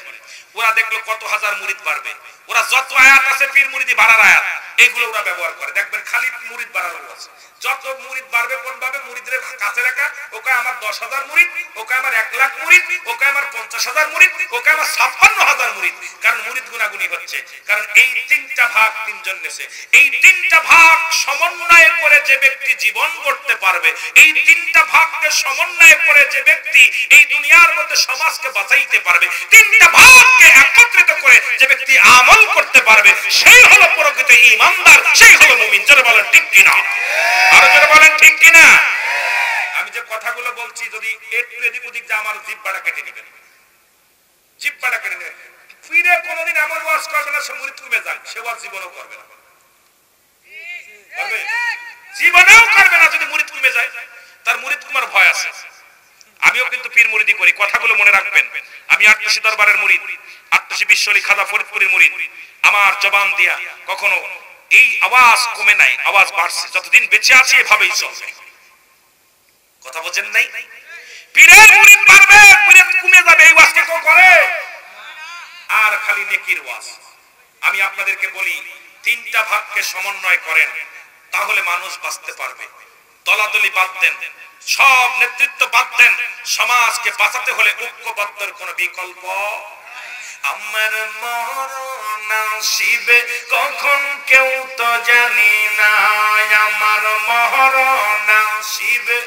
ওরা দেখলো কত হাজার মুরিদ বাড়বে, ওরা যত আয়াত আছে পীর মুরিদি বাড়ার আয়াত এগুলো ওরা ব্যবহার করে। দেখবেন খালি মুরিদ বাড়ার আছে। যত মুরিদ বাড়বে কোন ভাবে মুরিদের কাছে রাখা, ওকে আমার 10,000 মুরিদ, ওকে আমার 1 লাখ মুরিদ, ওকে আমার 50,000 মুরিদ, ওকে আমার 56,000 মুরিদ। কারণ মুরিদ গুনাগুনি হচ্ছে, কারণ এই তিনটা ভাগ তিনজন নেছে। এই তিনটা ভাগ সমন্বয় করে যে ব্যক্তি জীবন করতে পারবে, এই তিনটা ভাগকে সমন্বয় করে যে ব্যক্তি এই দুনিয়ার মধ্যে সমাজকে বাঁচাইতে পারবে, তিনটা ভাগকে একত্রিত করে যে ব্যক্তি আমল করতে পারবে, সেই হলো প্রকৃত ঈমানদার, সেই হলো মুমিন। যারা বলেন ঠিক কিনা? আরো যারা বলেন ঠিক কিনা? আমি যে কথাগুলো বলছি যদি একটু এদিক ওদিক যা আমার জিহ্বাটা কেটে নেবেন, জিহ্বাটা কেটে নেবেন। ফিরে কোনোদিন এমন ওয়াজ করবে না সে মুরিদ কমে যাক, সে ওয়াজ জীবনেও করবে না, করবে? জীবনেও করবে না যদি মুরিদ কমে যায়। তার মুরিদ কুমার ভয় আছে। আমিও কিন্তু পীর মুরিদি করি, কথাগুলো মনে রাখবেন। আমি আটশি দরবারের মুরিদ, আটশি বিশ্বলি খাজা ফরিদপুরের মুরিদ। আমার জবান দিয়া কখনো এই আওয়াজ কমে নাই, আওয়াজ বাড়ছে। যতদিন বেঁচে আছি এভাবেই চলবে। কথা বলছেন নাই? পীরের মুরিদ বাড়বে, মুরিদ কমে যাবে, এই ওয়াজ কেউ করে? আর খালি নেকির ওয়াজ। আমি আপনাদেরকে বলি, তিনটা ভাগকে সমন্বয় করেন, তাহলে মানুষ বাঁচতে পারবে। দলাদলি বাদ দেন, সব নেতৃত্ব বাদ দেন। সমাজকে বাঁচাতে হলে ঐক্যবদ্ধের কোনো বিকল্প। আমার মরণ আসিবে কখন কেউ তো জানি না, আমার মরণ আসিবে,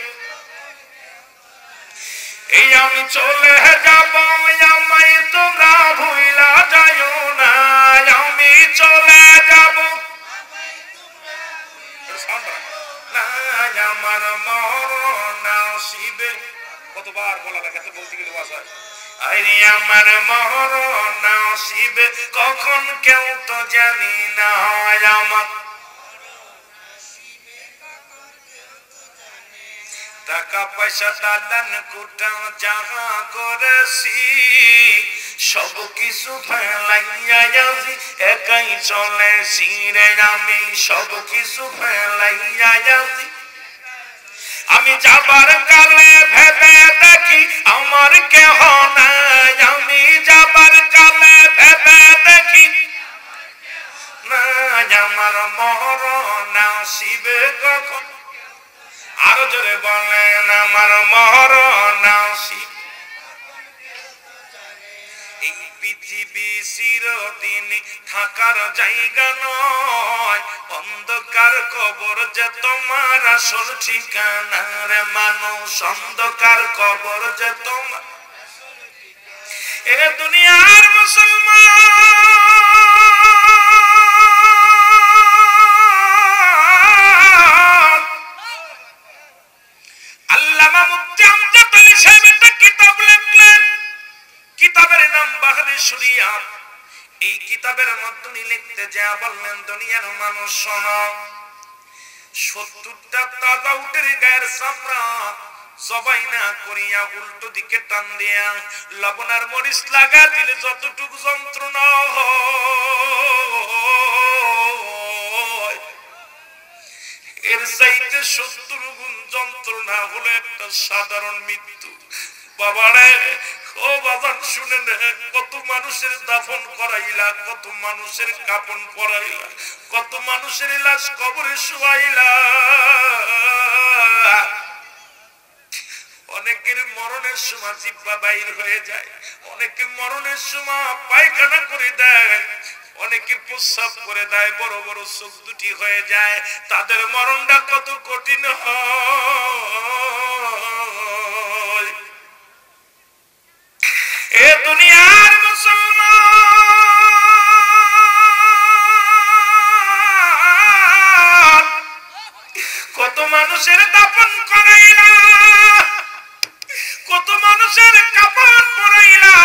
এই আমি চলে যাব, আমায় তোমরা ভুইলা যাইও না, আমি চলে যাব, আমার মরণ আসিবে। কতবার বলা লাগে, এত বলতে গেলে ওয়াজ হয়। আরে আমার মরণ আসিবে কখন কেউ তো জানি না, আমার টাকা পয়সা দালান কোঠা যাহা করেছি সব কিছু ফেলাইয়া যাচ্ছি, একাই চলেছি রে আমি, সব কিছু ফেলাইয়া যাচ্ছি। আমি যাবার কালে ভেবে দেখি আমার কেহ নাই, আমি যাবার কালে ভেবে দেখি না, আমার মরণ আসিবে কখন। আরো জোরে বলেন, আমার মরণ আসিবে। এই পৃথিবী চিরদিন থাকার জায়গা নয়, অন্ধকার কবর যে তোমার আসল ঠিকানা রে মানুষ, অন্ধকার কবর যে তোমার। এ দুনিয়ার মুসলমান, আল্লামা মুফতি আমজাদ আলী সাহেব একটা কিতাব লিখলেন, কিতাবের নাম বাহরে শরিয়াত। এই কিতাবের মধ্যে লিখতে যা বললেন, দুনিয়ার মানুষ শোনো, 70টা তাজা উটের গায়ের চামড়া জবাই না করিয়া উল্টো দিকে টান দিয়া লবণ আর মরিচ লাগা দিলে যতটুকু যন্ত্রণা হয়, এর চাইতে 70 গুণ যন্ত্রণা হলো একটা সাধারণ মৃত্যু। বাবারে ও বাবা শুনে নে, কত মানুষের দাফন করাইলা, কত মানুষের কাপন পরাইলা, কত মানুষের লাশ কবরে শুয়াইলা। অনেকের মরণের সময় জিহ্বা বাইর হয়ে যায়, অনেকের মরণের সময় পায়খানা করে দেয়, অনেকে প্রস্রাব করে দেয়, বড় বড় চোখ দুটি হয়ে যায়, তাদের মরণটা কত কঠিন হয়। এ দুনিয়ার মুসলমান কত মানুষের দাফন করাইলা, কত মানুষের কাফন পরাইলা,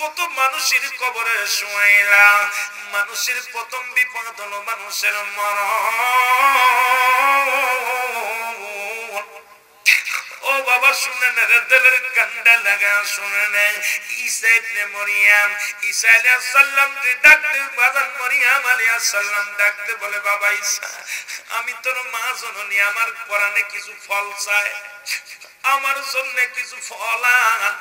কত মানুষের কবরে শোয়াইলা। মানুষের প্রথম বিপদ হলো মানুষের মরণ। ও বাবা শুনেন, দিলের কান্ডা লাগা শুনেন। ঈসা ইবনে মরিয়ম, ঈসা আলাইহিস সালাম যে ডাকতে বাজান মরিয়ম আলাইহিস সালাম ডাকতে বলে, বাবা ঈসা, আমি তোর মা জননী, আমার কোরআনে কিছু ফল চাই, আমার জন্য কিছু ফল আন।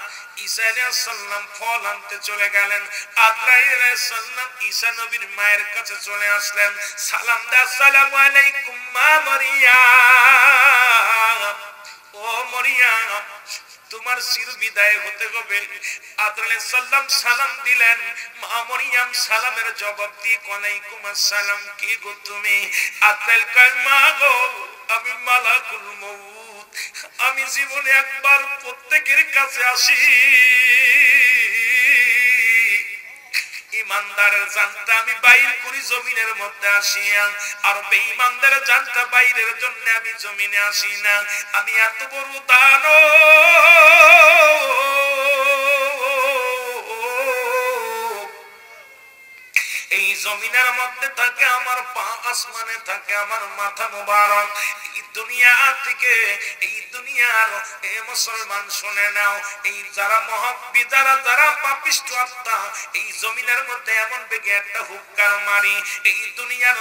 ঈসা আলাইহিস সালাম ফল আনতে চলে গেলেন। আজরাইল আলাইহিস সালাম ঈসা নবীর মায়ের কাছে চলে আসলেন, সালাম দা, আসসালামু আলাইকুম মা মরিয়ম। ও মরিয়ম, তোমার চির বিদায় হতে হবে। আদর আলাইহিস সালাম সালাম দিলেন, মা মরিয়ম সালামের জবাব দিয়ে ওয়ালাইকুম আসসালাম, কি গো তুমি? আদর কয়, মা গো, আমি মালাকুল মউত, আমি জীবনে একবার প্রত্যেকের কাছে আসি। ইমানদারের জানটা আমি বাইর করি জমিনের মধ্যে আসিয়া, আর বেঈমানদারের জানটা বাইরের জন্য আমি জমিনে আসি না। আমি এত বড় দানব, এই জমিনের মধ্যে থাকে আমার পা, আসমানে থাকে আমার মাথা মোবারক। এই দুনিয়া থেকে, এই দুনিয়ার এ মুসলমান শুনে নাও, এই যারা মহাব্বী, যারা পাপিষ্ঠ আত্মা, এই জমিনের মধ্যে এমন বেগে একটা হুক্কার মারি, এই দুনিয়ার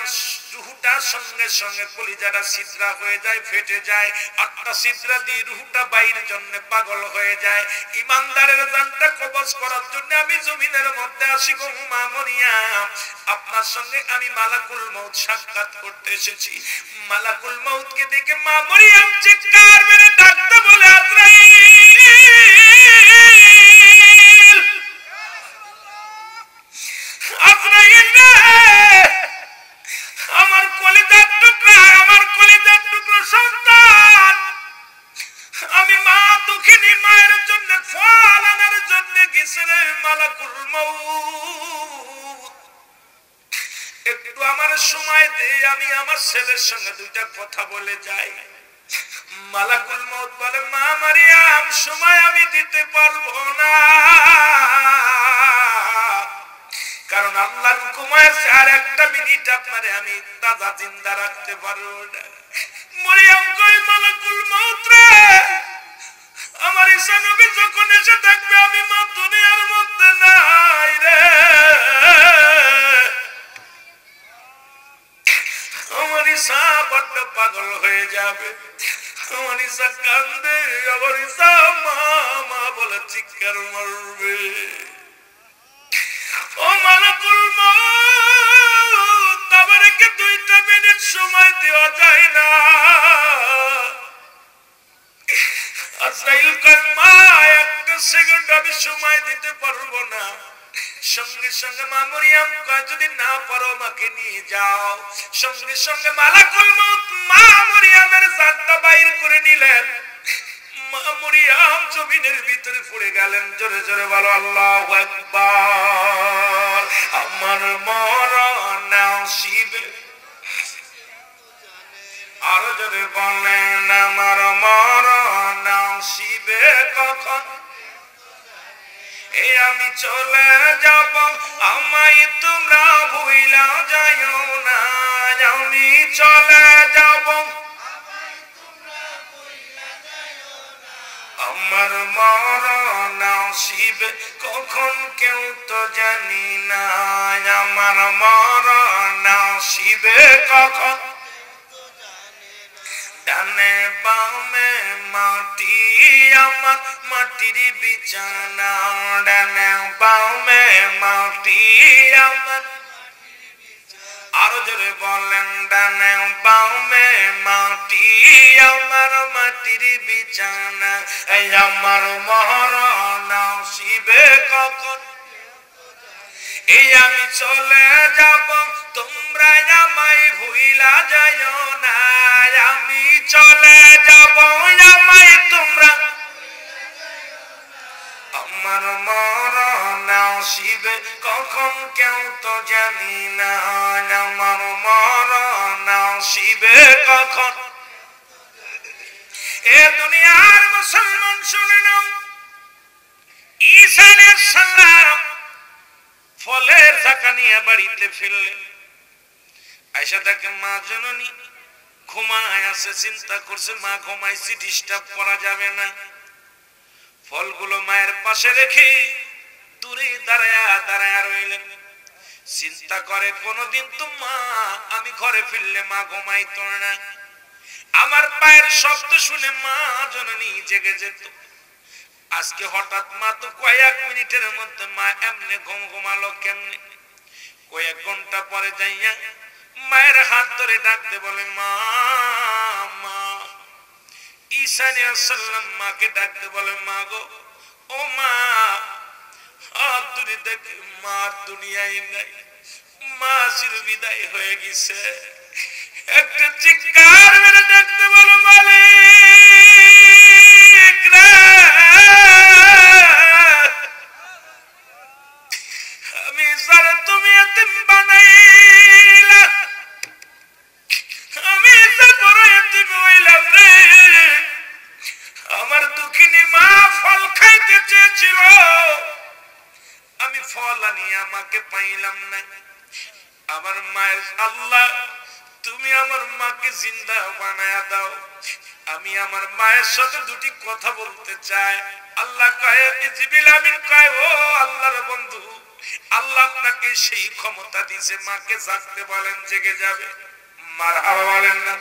রুহটা সঙ্গে সঙ্গে কলিজাটা ছিদ্রা হয়ে যায়, ফেটে যায়। আটটা ছিদ্রা দিয়ে রুহটা বাইরের জন্য পাগল হয়ে যায়। ইমানদারের জানটা কবজ করার জন্য আমি জমিনের মধ্যে আসি গো মা মরিয়ম। আপনার সঙ্গে আমি মালাকুল মউত সাক্ষাৎ করতে এসেছি। মালাকুল মউতকে দেখে মা মরিয়ম চিৎকার মেরে ডাকতে বলে, আজরাইল, আজরাইল রে, আমার কলিজার টুকরা, আমার কলিজার টুকরো সন্তান, আমি মা দুঃখিনী মায়ের জন্য ফল আনার জন্য গেছে রে মালাকুল মউত, একটু আমার সময় দে, আমি আমার ছেলের সঙ্গে দুইটা কথা বলে যাই। মালাকুল মউত বলে, মা মারিয়াম, সময় আমি দিতে পারবো না, কারণ আল্লাহর হুকুম আছে আর একটা মিনিট আপনারে আমি তাজা জিন্দা রাখতে পারবো না। মরিয়ম কই, মালাকুল মউত রে, আমার ঈসা নবী যখন এসে থাকবে আমি মা দুনিয়ার মধ্যে নাই রে। আমার ঈসা বড্ড পাগল হয়ে যাবে, আমার ঈসা কান্দে, আমার ঈসা মা মা বলে চিৎকার মারবে। ও মালাকুল মউত, আমাকে 2টা মিনিট সময় দেওয়া যায় না? আজরাইল কয়, মা, 1 সেকেন্ড আমি সময় দিতে পারবো না। সঙ্গে সঙ্গে মা মরিয়ম কয়, যদি না পারো আমাকে নিয়ে যাও। সঙ্গে সঙ্গে মালাকুল মউত মা মরিয়মের জানটা বাইর করে নিলেন। মা মরিয়ম জমিনের ভিতরে পড়ে গেলেন। জোরে জোরে বলো আল্লাহু আকবার। আমার মরণ নসিবে, আরো জোরে বলেন, আমার মরণ নসিবে কখন, এ আমি চলে যাব, আমায় তোমরা ভুইলা যাইও না। আমি চলে যাব, আমার মরণ নসিবে কখন কেউ তো জানি না। আমার মরণ নসিবে কখন, ডানে বামে মাটি আমার মাটির বিছানা, ডানে বামে মাটি আমার, আরো জোরে বলেন, ডানে বামে মাটি আমার মাটির বিছানা। এই আমার মরণ নসিবে কখন, এই আমি চলে যাব তোমরা আমায় ভুইলা যাইও না, আমি চলে যাব আমায় তোমরা, আমার মরণ আসিবে কখন কেউ তো জানি না, আমার মরণ আসিবে কখন। এ দুনিয়ার মুসলমান শুনে নাও, ঈসা আলাইহিস সালাম ফলের ঝাঁকা নিয়ে বাড়িতে ফিরলেন। আয়েশা তাকে মা জননী ঘুমায় আছে, চিন্তা করছে মা ঘুমাইছি, ডিস্টার্ব করা যাবে না। ফলগুলো মায়ের পাশে রেখে দূরে দাঁড়ায়া রইলেন। চিন্তা করে কোনদিন তো মা আমি ঘরে ফিরলে মা ঘুমাইতো না, আমার পায়ের শব্দ শুনে মা জননী জেগে যেত। আজকে হঠাৎ মা তো কয়েক মিনিটের মধ্যে মা এমনি ঘুমালো কেমনে। কয়েক ঘন্টা পরে যাইয়া মায়ের হাত ধরে ডাকতে বলে মা মা। ঈসা আলাইহিস সালাম মাকে ডাকতে বলে মা গো, ও মা। হাত ধরে দেখে মা দুনিয়ায় নাই, মা চির বিদায় হয়ে গেছে। একটা চিৎকার মেরে ডাকতে বলো মালিক রে, আমি সারা তুমি এতিম বানাইলা, আমি বড় এতিম হইলাম রে। আমার দুঃখিনী মা ফল খাইতে চেয়েছিল, আমি ফল আনি আমাকে পাইলাম না। আমার মায়ের আল্লাহ তুমি আমার মাকে জিন্দা বানায়া দাও, আমি আমার মায়ের সাথে দুটি কথা বলতে চাই। আল্লাহ কয়, জিবরিল আমিন কয়, ও আল্লাহর বন্ধু, আল্লাহ আপনাকে সেই ক্ষমতা দিয়েছে, মাকে জাগতে বলেন জেগে যাবে। মারহাবা বলেন না।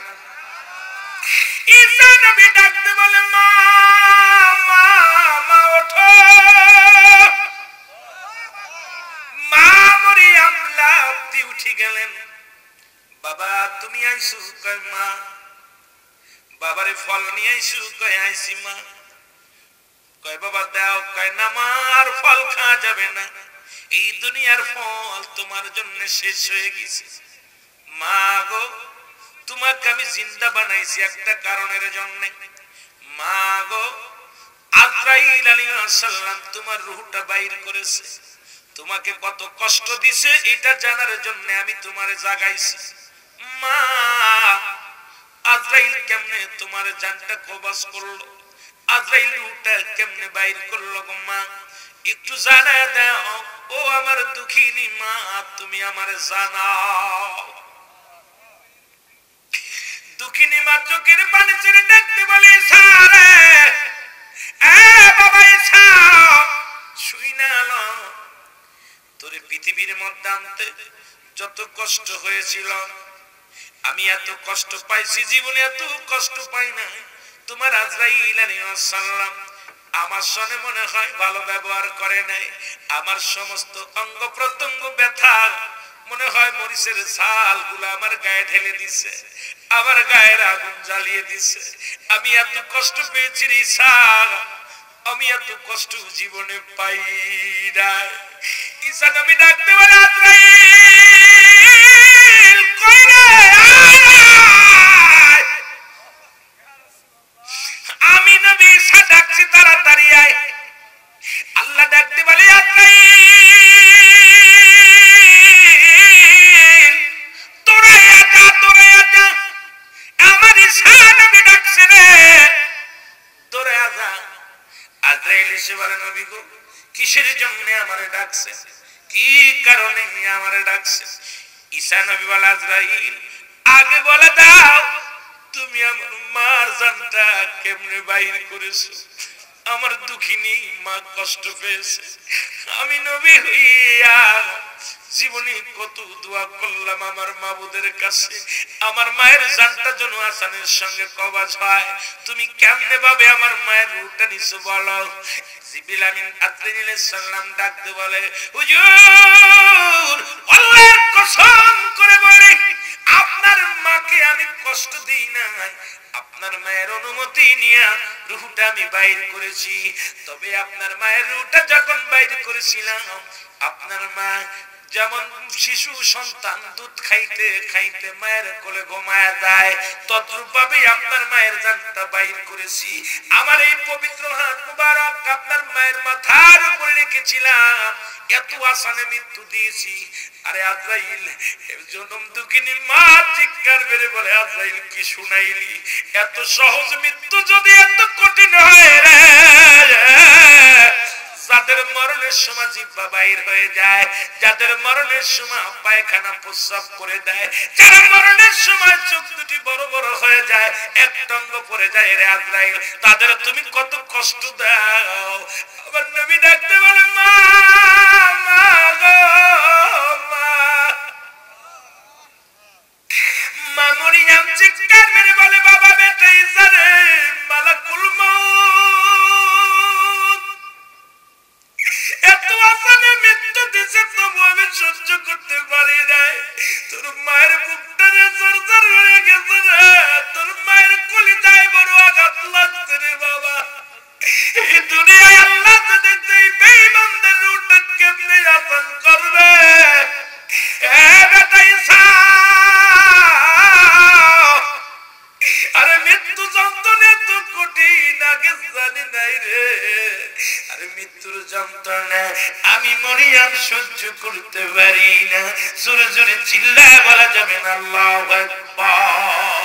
ঈসা নবী ডাকতে বলে মা মা মা ওঠো। মা মরিয়ম লাফ দিয়ে উঠে গেলেন। বাবা তুমি আইসু? কয় মা। বাবারে ফল নিয়ে আইসু? কয় আইসি মা। কয় বাবা দাও? কয় না মা আর ফল খাওয়া যাবে না, এই দুনিয়ার ফল তোমার জন্য শেষ হয়ে গেছে। মা গো তোমাকে আমি জিন্দা বানাইছি একটা কারণের জন্য। মা গো আজরাইল আলাইহিস সালাম তোমার রূহটা বাইর করেছে, তোমাকে কত কষ্ট দিছে এটা জানার জন্য আমি তোমারে জাগাইছি। মা আজরাইল কেমনে তোমার জানটা কবজ করলো, আজরাইল রূহটা কেমনে বাইর করলো গো মা, একটু জানায় দাও। ও আমার দুঃখিনী মা তুমি আমারে জানাও। দুঃখিনী মা চোখের পানি ছেড়ে দেখতে বলে সারে এ বাবা এসা শুই না আলো, তোর পৃথিবীর মধ্যে আনতে যত কষ্ট হয়েছিল আমি এত কষ্ট পাইছি জীবনে এত কষ্ট পাই না। তোমার আজরাইল আলাইহিস সালাম আমার সনে মনে হয় ভালো ব্যবহার করে নাই, আমার সমস্ত অঙ্গ প্রত্যঙ্গ ব্যথা মনে হয় মরিচের ছাল গুলো আমার গায়ে ঢেলে দিছে, আমার গায়ের আগুন জ্বালিয়ে দিছে। আমি এত কষ্ট পেয়েছি ঈসা, আমি এত কষ্ট জীবনে পাই নাই। ঈসা নবী ডাকতে বলে আজরাইল কই রে, আমি নবী ঈসা ডাকছি তাড়াতাড়ি আয়। আল্লাহ ডাকতে বলে আজরাইল তোরে আজা তোরে আজা, আমার ঈসা নবী ডাকছে রে তোরে আজা। আজরাইল এসে বলে নবী গো কিসের জন্য আমারে ডাকছে, কি কারণে আমারে ডাকছে? ঈসা নবী বলে আজরাইল আগে বলে দাও তুমি আমার মার জানটা কেমনে বাইর করেছো, আমার দুঃখিনী মা কষ্ট পেয়েছে। আমি নবী হইয়া জীবনে কত দোয়া করলাম আমার মাবুদের কাছে, আমার মায়ের জানটা যেন আসানের সঙ্গে কবজ হয়। তুমি কেমনে ভাবে আমার মায়ের রূহটা নিছো বলো। জিবরিল আমিন আলাইহিস সালাম ডাকতে বলে হুজুর আল্লাহর কসম করে বলে আপনার মাকে আমি কষ্ট দিই না, আপনার মায়ের অনুমতি নিয়ে রূহটা আমি বাইর করেছি। তবে আপনার মায়ের রূহটা যখন বাইর করেছিলাম আপনার মা যেমন শিশু সন্তান দুধ খাইতে খাইতে মায়ের কোলে ঘুমায় যায়, তদ্রূপ ভাবে আপনার মায়ের জানটা বাইর করেছি। আমার এই পবিত্র হাত মুবারক আপনার মায়ের মাথার উপরে রেখেছিলাম, এত আসানে মৃত্যু দিয়েছি। আরে আজরাইল, জনম দুঃখিনী মা চিৎকার বেড়ে বলে, আজরাইল কি শুনাইলি? এত সহজ মৃত্যু যদি এত কঠিন হয় রে, যাদের মরণের সময় জিহ্বা বাইর হয়ে যায়, যাদের মরণের সময় পায়খানা প্রস্রাব করে দেয়, যারা মরণের সময় চোখ দুটি বড় বড় হয়ে যায়, এক টঙ্গ পড়ে যায় রে আজরাইল, তাদের তুমি কত কষ্ট দাও। আবার নবী ডাকতে বলে, মা মা গো মা। মা মরিয়ম চিৎকার মেরে বলে, বাবা বেটা ঈসা রে, মালাকুল মউত এত আসানে মৃত্যু দিছে, তবু আমি সহ্য করতে পারি নাই। তোর মায়ের বুকটা রে জর্জর হয়ে গেছে রে, তোর মায়ের কলিজায় বড় আঘাত লাগছে রে বাবা। এই দুনিয়ায় আল্লাহ তো দেখতে এই বেঈমানদের রূপটা কেমনে আসান করবে। এ বেটা ঈসা, আরে মৃত্যু যন্ত্রণা তো কঠিন আগে জানি নাই রে। আরে মৃত্যুর যন্ত্রণা আমি মরিয়ম সহ্য করতে পারি না। জোরে জোরে চিল্লায় বলা যাবে না আল্লাহু আকবার।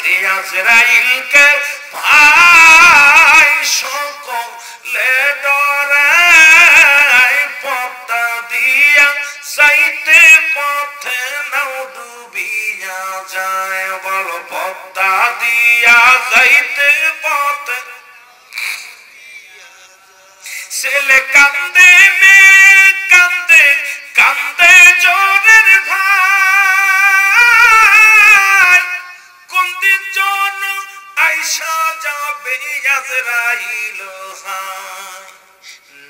রে আজরাইলকে ভাই সকলে ডরায়, পদ্মা দিয়া যাইতে পথে নাও ডুবিয়া যায়। বলো, পদ্মা দিয়া যাইতে পথে ছেলে কান্দে, মেয়ে কান্দে, কান্দে জোরের ভাই। কোন দিন জন আইসা যাবে আজরাইল হায়,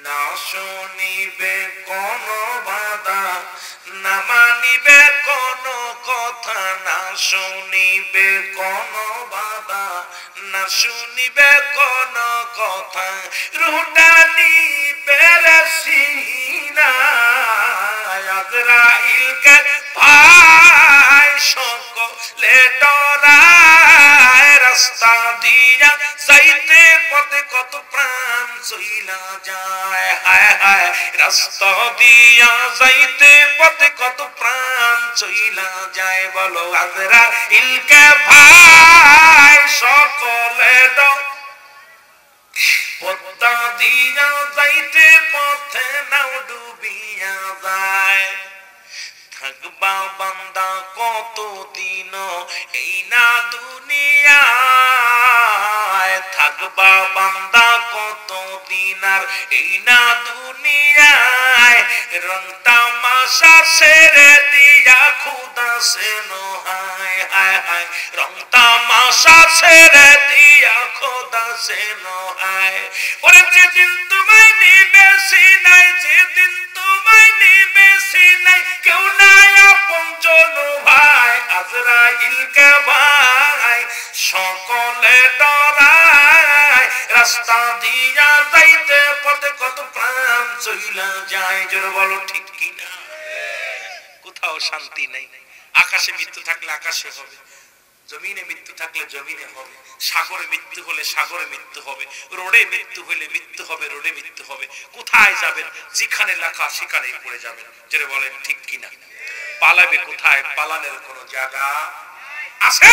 না শুনিবে কোন বাধা, না মানিবে কোন কথা, না শুনিবে কোন বাধা, না শুনিবে কোন কথা। রুহটা নিবে সিনায়, আজরাইলকে ভাই সকলে ডরায়। রাস্তা দিয়া যাইতে পথে কত প্রাণ চইলা যায়, হায় হায়। রাস্তা দিয়া যাইতে পথে কত প্রাণ চইলা যায়। বলো, আজরাইলকে ভাই সকলে পদ্মা দিয়া যাইতে পথে নাও ডুবিয়া যায়। থাকবা বান্দা কতদিন এই না দুনিয়ায়, থাকবা বান্দা কতদিন আর এই না দুনিয়ায়। রং তামাশা ছেড়ে দিয়া খুদা সে নহায়, হায় হায়। রং তামাশা ছেড়ে দিয়া খুদা সে নহায়। ওরে যেদিন তোমায় নিবে সিনাই, যেদিন তোমায় নিবে সিনাই, কেউ নাই আপনজন ভাই। আজরাইলকে ভাই সকলে ডরায়। রাস্তা দিয়া যাইতে পথে কত প্রাণ চইলা যায়। জোরে বলো ঠিক কিনা? কোথাও শান্তি নাই। আকাশে মৃত্যু থাকলে আকাশে হবে, জমিনে মৃত্যু থাকলে জমিনে হবে, সাগরে মৃত্যু হলে সাগরে মৃত্যু হবে, রোডে মৃত্যু হলে মৃত্যু হবে, রোডে মৃত্যু হবে। কোথায় যাবেন? যেখানে লেখা সেখানেই পড়ে যাবেন। যেটা বলেন ঠিক কিনা? পালাবে কোথায়? পালানোর কোন জায়গা আছে?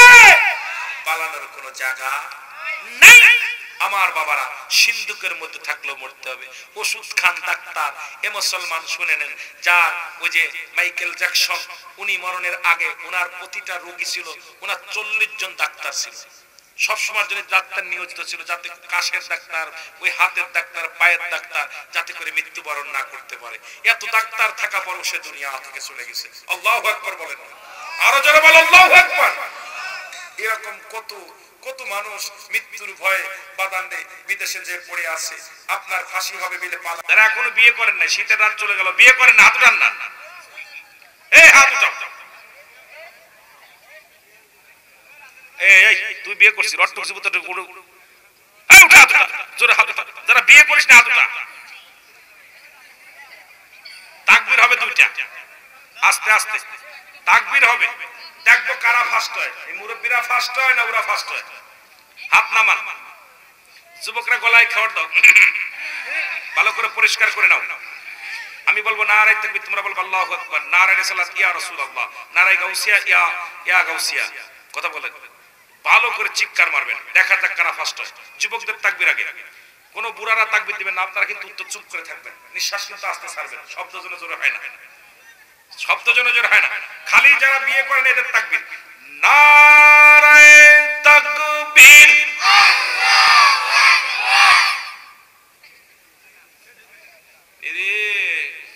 পালানোর কোন জায়গা নেই। আমার বাবারা, সিন্ধুকের মধ্যে থাকলেও মরতে হবে। ওষুধ খান ডাক্তার, এ মুসলমান শুনে নেন। যার ওই যে মাইকেল জ্যাকসন, উনি মরণের আগে ওনার প্রতিটা রোগী ছিল, ওনার 40 জন ডাক্তার ছিল। সবসময় জন্য ডাক্তার নিয়োজিত ছিল, যাতে কাশের ডাক্তার, ওই হাতের ডাক্তার, পায়ের ডাক্তার, যাতে করে মৃত্যুবরণ না করতে পারে। এত ডাক্তার থাকা পরও সে দুনিয়া থেকে চলে গেছে। আল্লাহু আকবার বলেন, আরো যারা বলেন আল্লাহু আকবার। এরকম কত কত মানুষ মৃত্যুর ভয়ে বাদান্ডে বিদেশে যে পড়ে আছে। আপনার ফাঁসি হবে বলে পালা। যারা এখনো বিয়ে করেন না, শীতের রাত চলে গেল, বিয়ে করেন না, হাত উঠান না। এই হাত উঠাও। এই তুই বিয়ে করছিস, রট্টুকছি বুতটা উঠা, এই উঠা হাত উঠা, জোরে হাত উঠা। যারা বিয়ে করিস না হাত উঠা। তাকবীর হবে দুইটা। দুইটা, আস্তে আস্তে তাকবীর হবে, দেখবো কারা ফার্স্ট হয়, এই মুরব্বীরা ফার্স্ট হয় না ওরা ফার্স্ট হয়। হাত নামান, যুবকরা গলায় খাওয়ার দাও, ভালো করে পরিষ্কার করে নাও। আমি বলবো নারায়ে তাকবীর, তোমরা বলবো আল্লাহু আকবার, নারায়ে রিসালাত ইয়া রাসূলুল্লাহ, নারায়ে গাউসিয়া ইয়া ইয়া গাউসিয়া, কথা বলে ভালো করে চিৎকার মারবেন, দেখা যাক কারা ফার্স্ট হয়। যুবকদের তাকবীর আগে, কোন বুড়ারা তাকবীর দিবেন না, আপনারা কিন্তু উত্তর চুপ করে থাকবেন, নিঃশ্বাস কিন্তু আস্তে ছাড়বেন, শব্দ যেন জোরে হয় না, শব্দ যেন জোরে হয় না। খালি যারা বিয়ে করেন এদের তাকবীর, নারায়ে তাকবীর,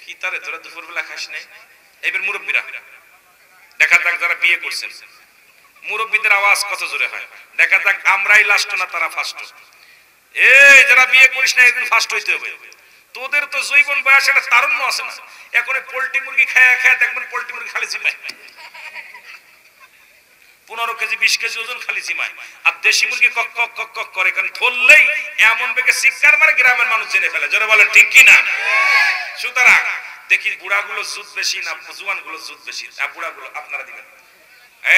কি তারে তোরা দুপুর বেলা খাস নাই। এবার মুরব্বীরা, দেখা যাক যারা বিয়ে করছেন মুরব্বীদের আওয়াজ কত জোরে হয়, দেখা যাক আমরাই লাস্ট না তারা ফার্স্ট। এই যারা বিয়ে করিস না একদিন ফার্স্ট হইতে হবে। তোদের তো জৈবন বয়স একটা তারুণ্য আছে না, এখন পোল্ট্রি মুরগি খায়া খায়া দেখবেন পোল্ট্রি মুরগি খালি জিমায়, 15 কেজি 20 কেজি ওজন খালি জিমায়, আর দেশি মুরগি কক কক কক কক করে, কারণ ধরলেই এমন বেগে শিক্ষার মারে গ্রামের মানুষ জেনে ফেলে। জোরে বলেন ঠিক কি না? সুতরাং দেখি বুড়াগুলো জুত বেশি না জুয়ানগুলো জুত বেশি? বুড়াগুলো আপনারা দিবেন।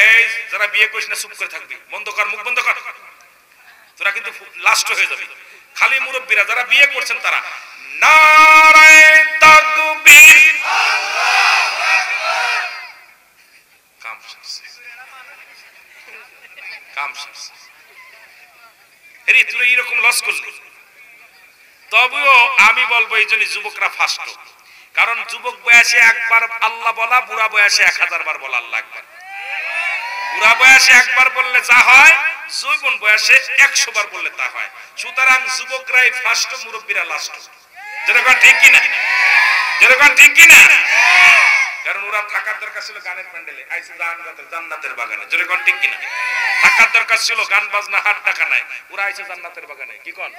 এই যারা বিয়ে করিস না চুপ করে থাকবি, বন্ধ কর, মুখ বন্ধ কর, তোরা কিন্তু লাস্ট হয়ে যাবি। খালি মুরব্বীরা যারা বিয়ে করছেন তারা নারায়ে তাকবীর, আল্লাহু আকবার, কাম শেষ, কাম শেষ। এরে তুই এরকম লস করলি, তবুও আমি বলবো এই জন্য যুবকরা ফার্স্ট, কারণ যুবক বয়সে একবার আল্লাহ বলা, বুড়া বয়সে 1000 বার বলা আল্লাহ আকবার। বুড়া বয়সে একবার বললে যা হয়, যৌবন বয়সে 100 বার বললে তা হয়। সুতরাং যুবকরাই ফার্স্ট, মুরব্বীরা লাস্ট। যেরকম ঠিক কি না? যেরকম ঠিক কি না? কারণ ওরা থাকার দরকার ছিল গানের প্যান্ডেলে, আইছে জান্নাতের বাগানে। যেরকম ঠিক কি না? থাকার দরকার ছিল গান বাজনা হাট টাকা নাই, ওরা আইছে জান্নাতের বাগানে। কি কোন?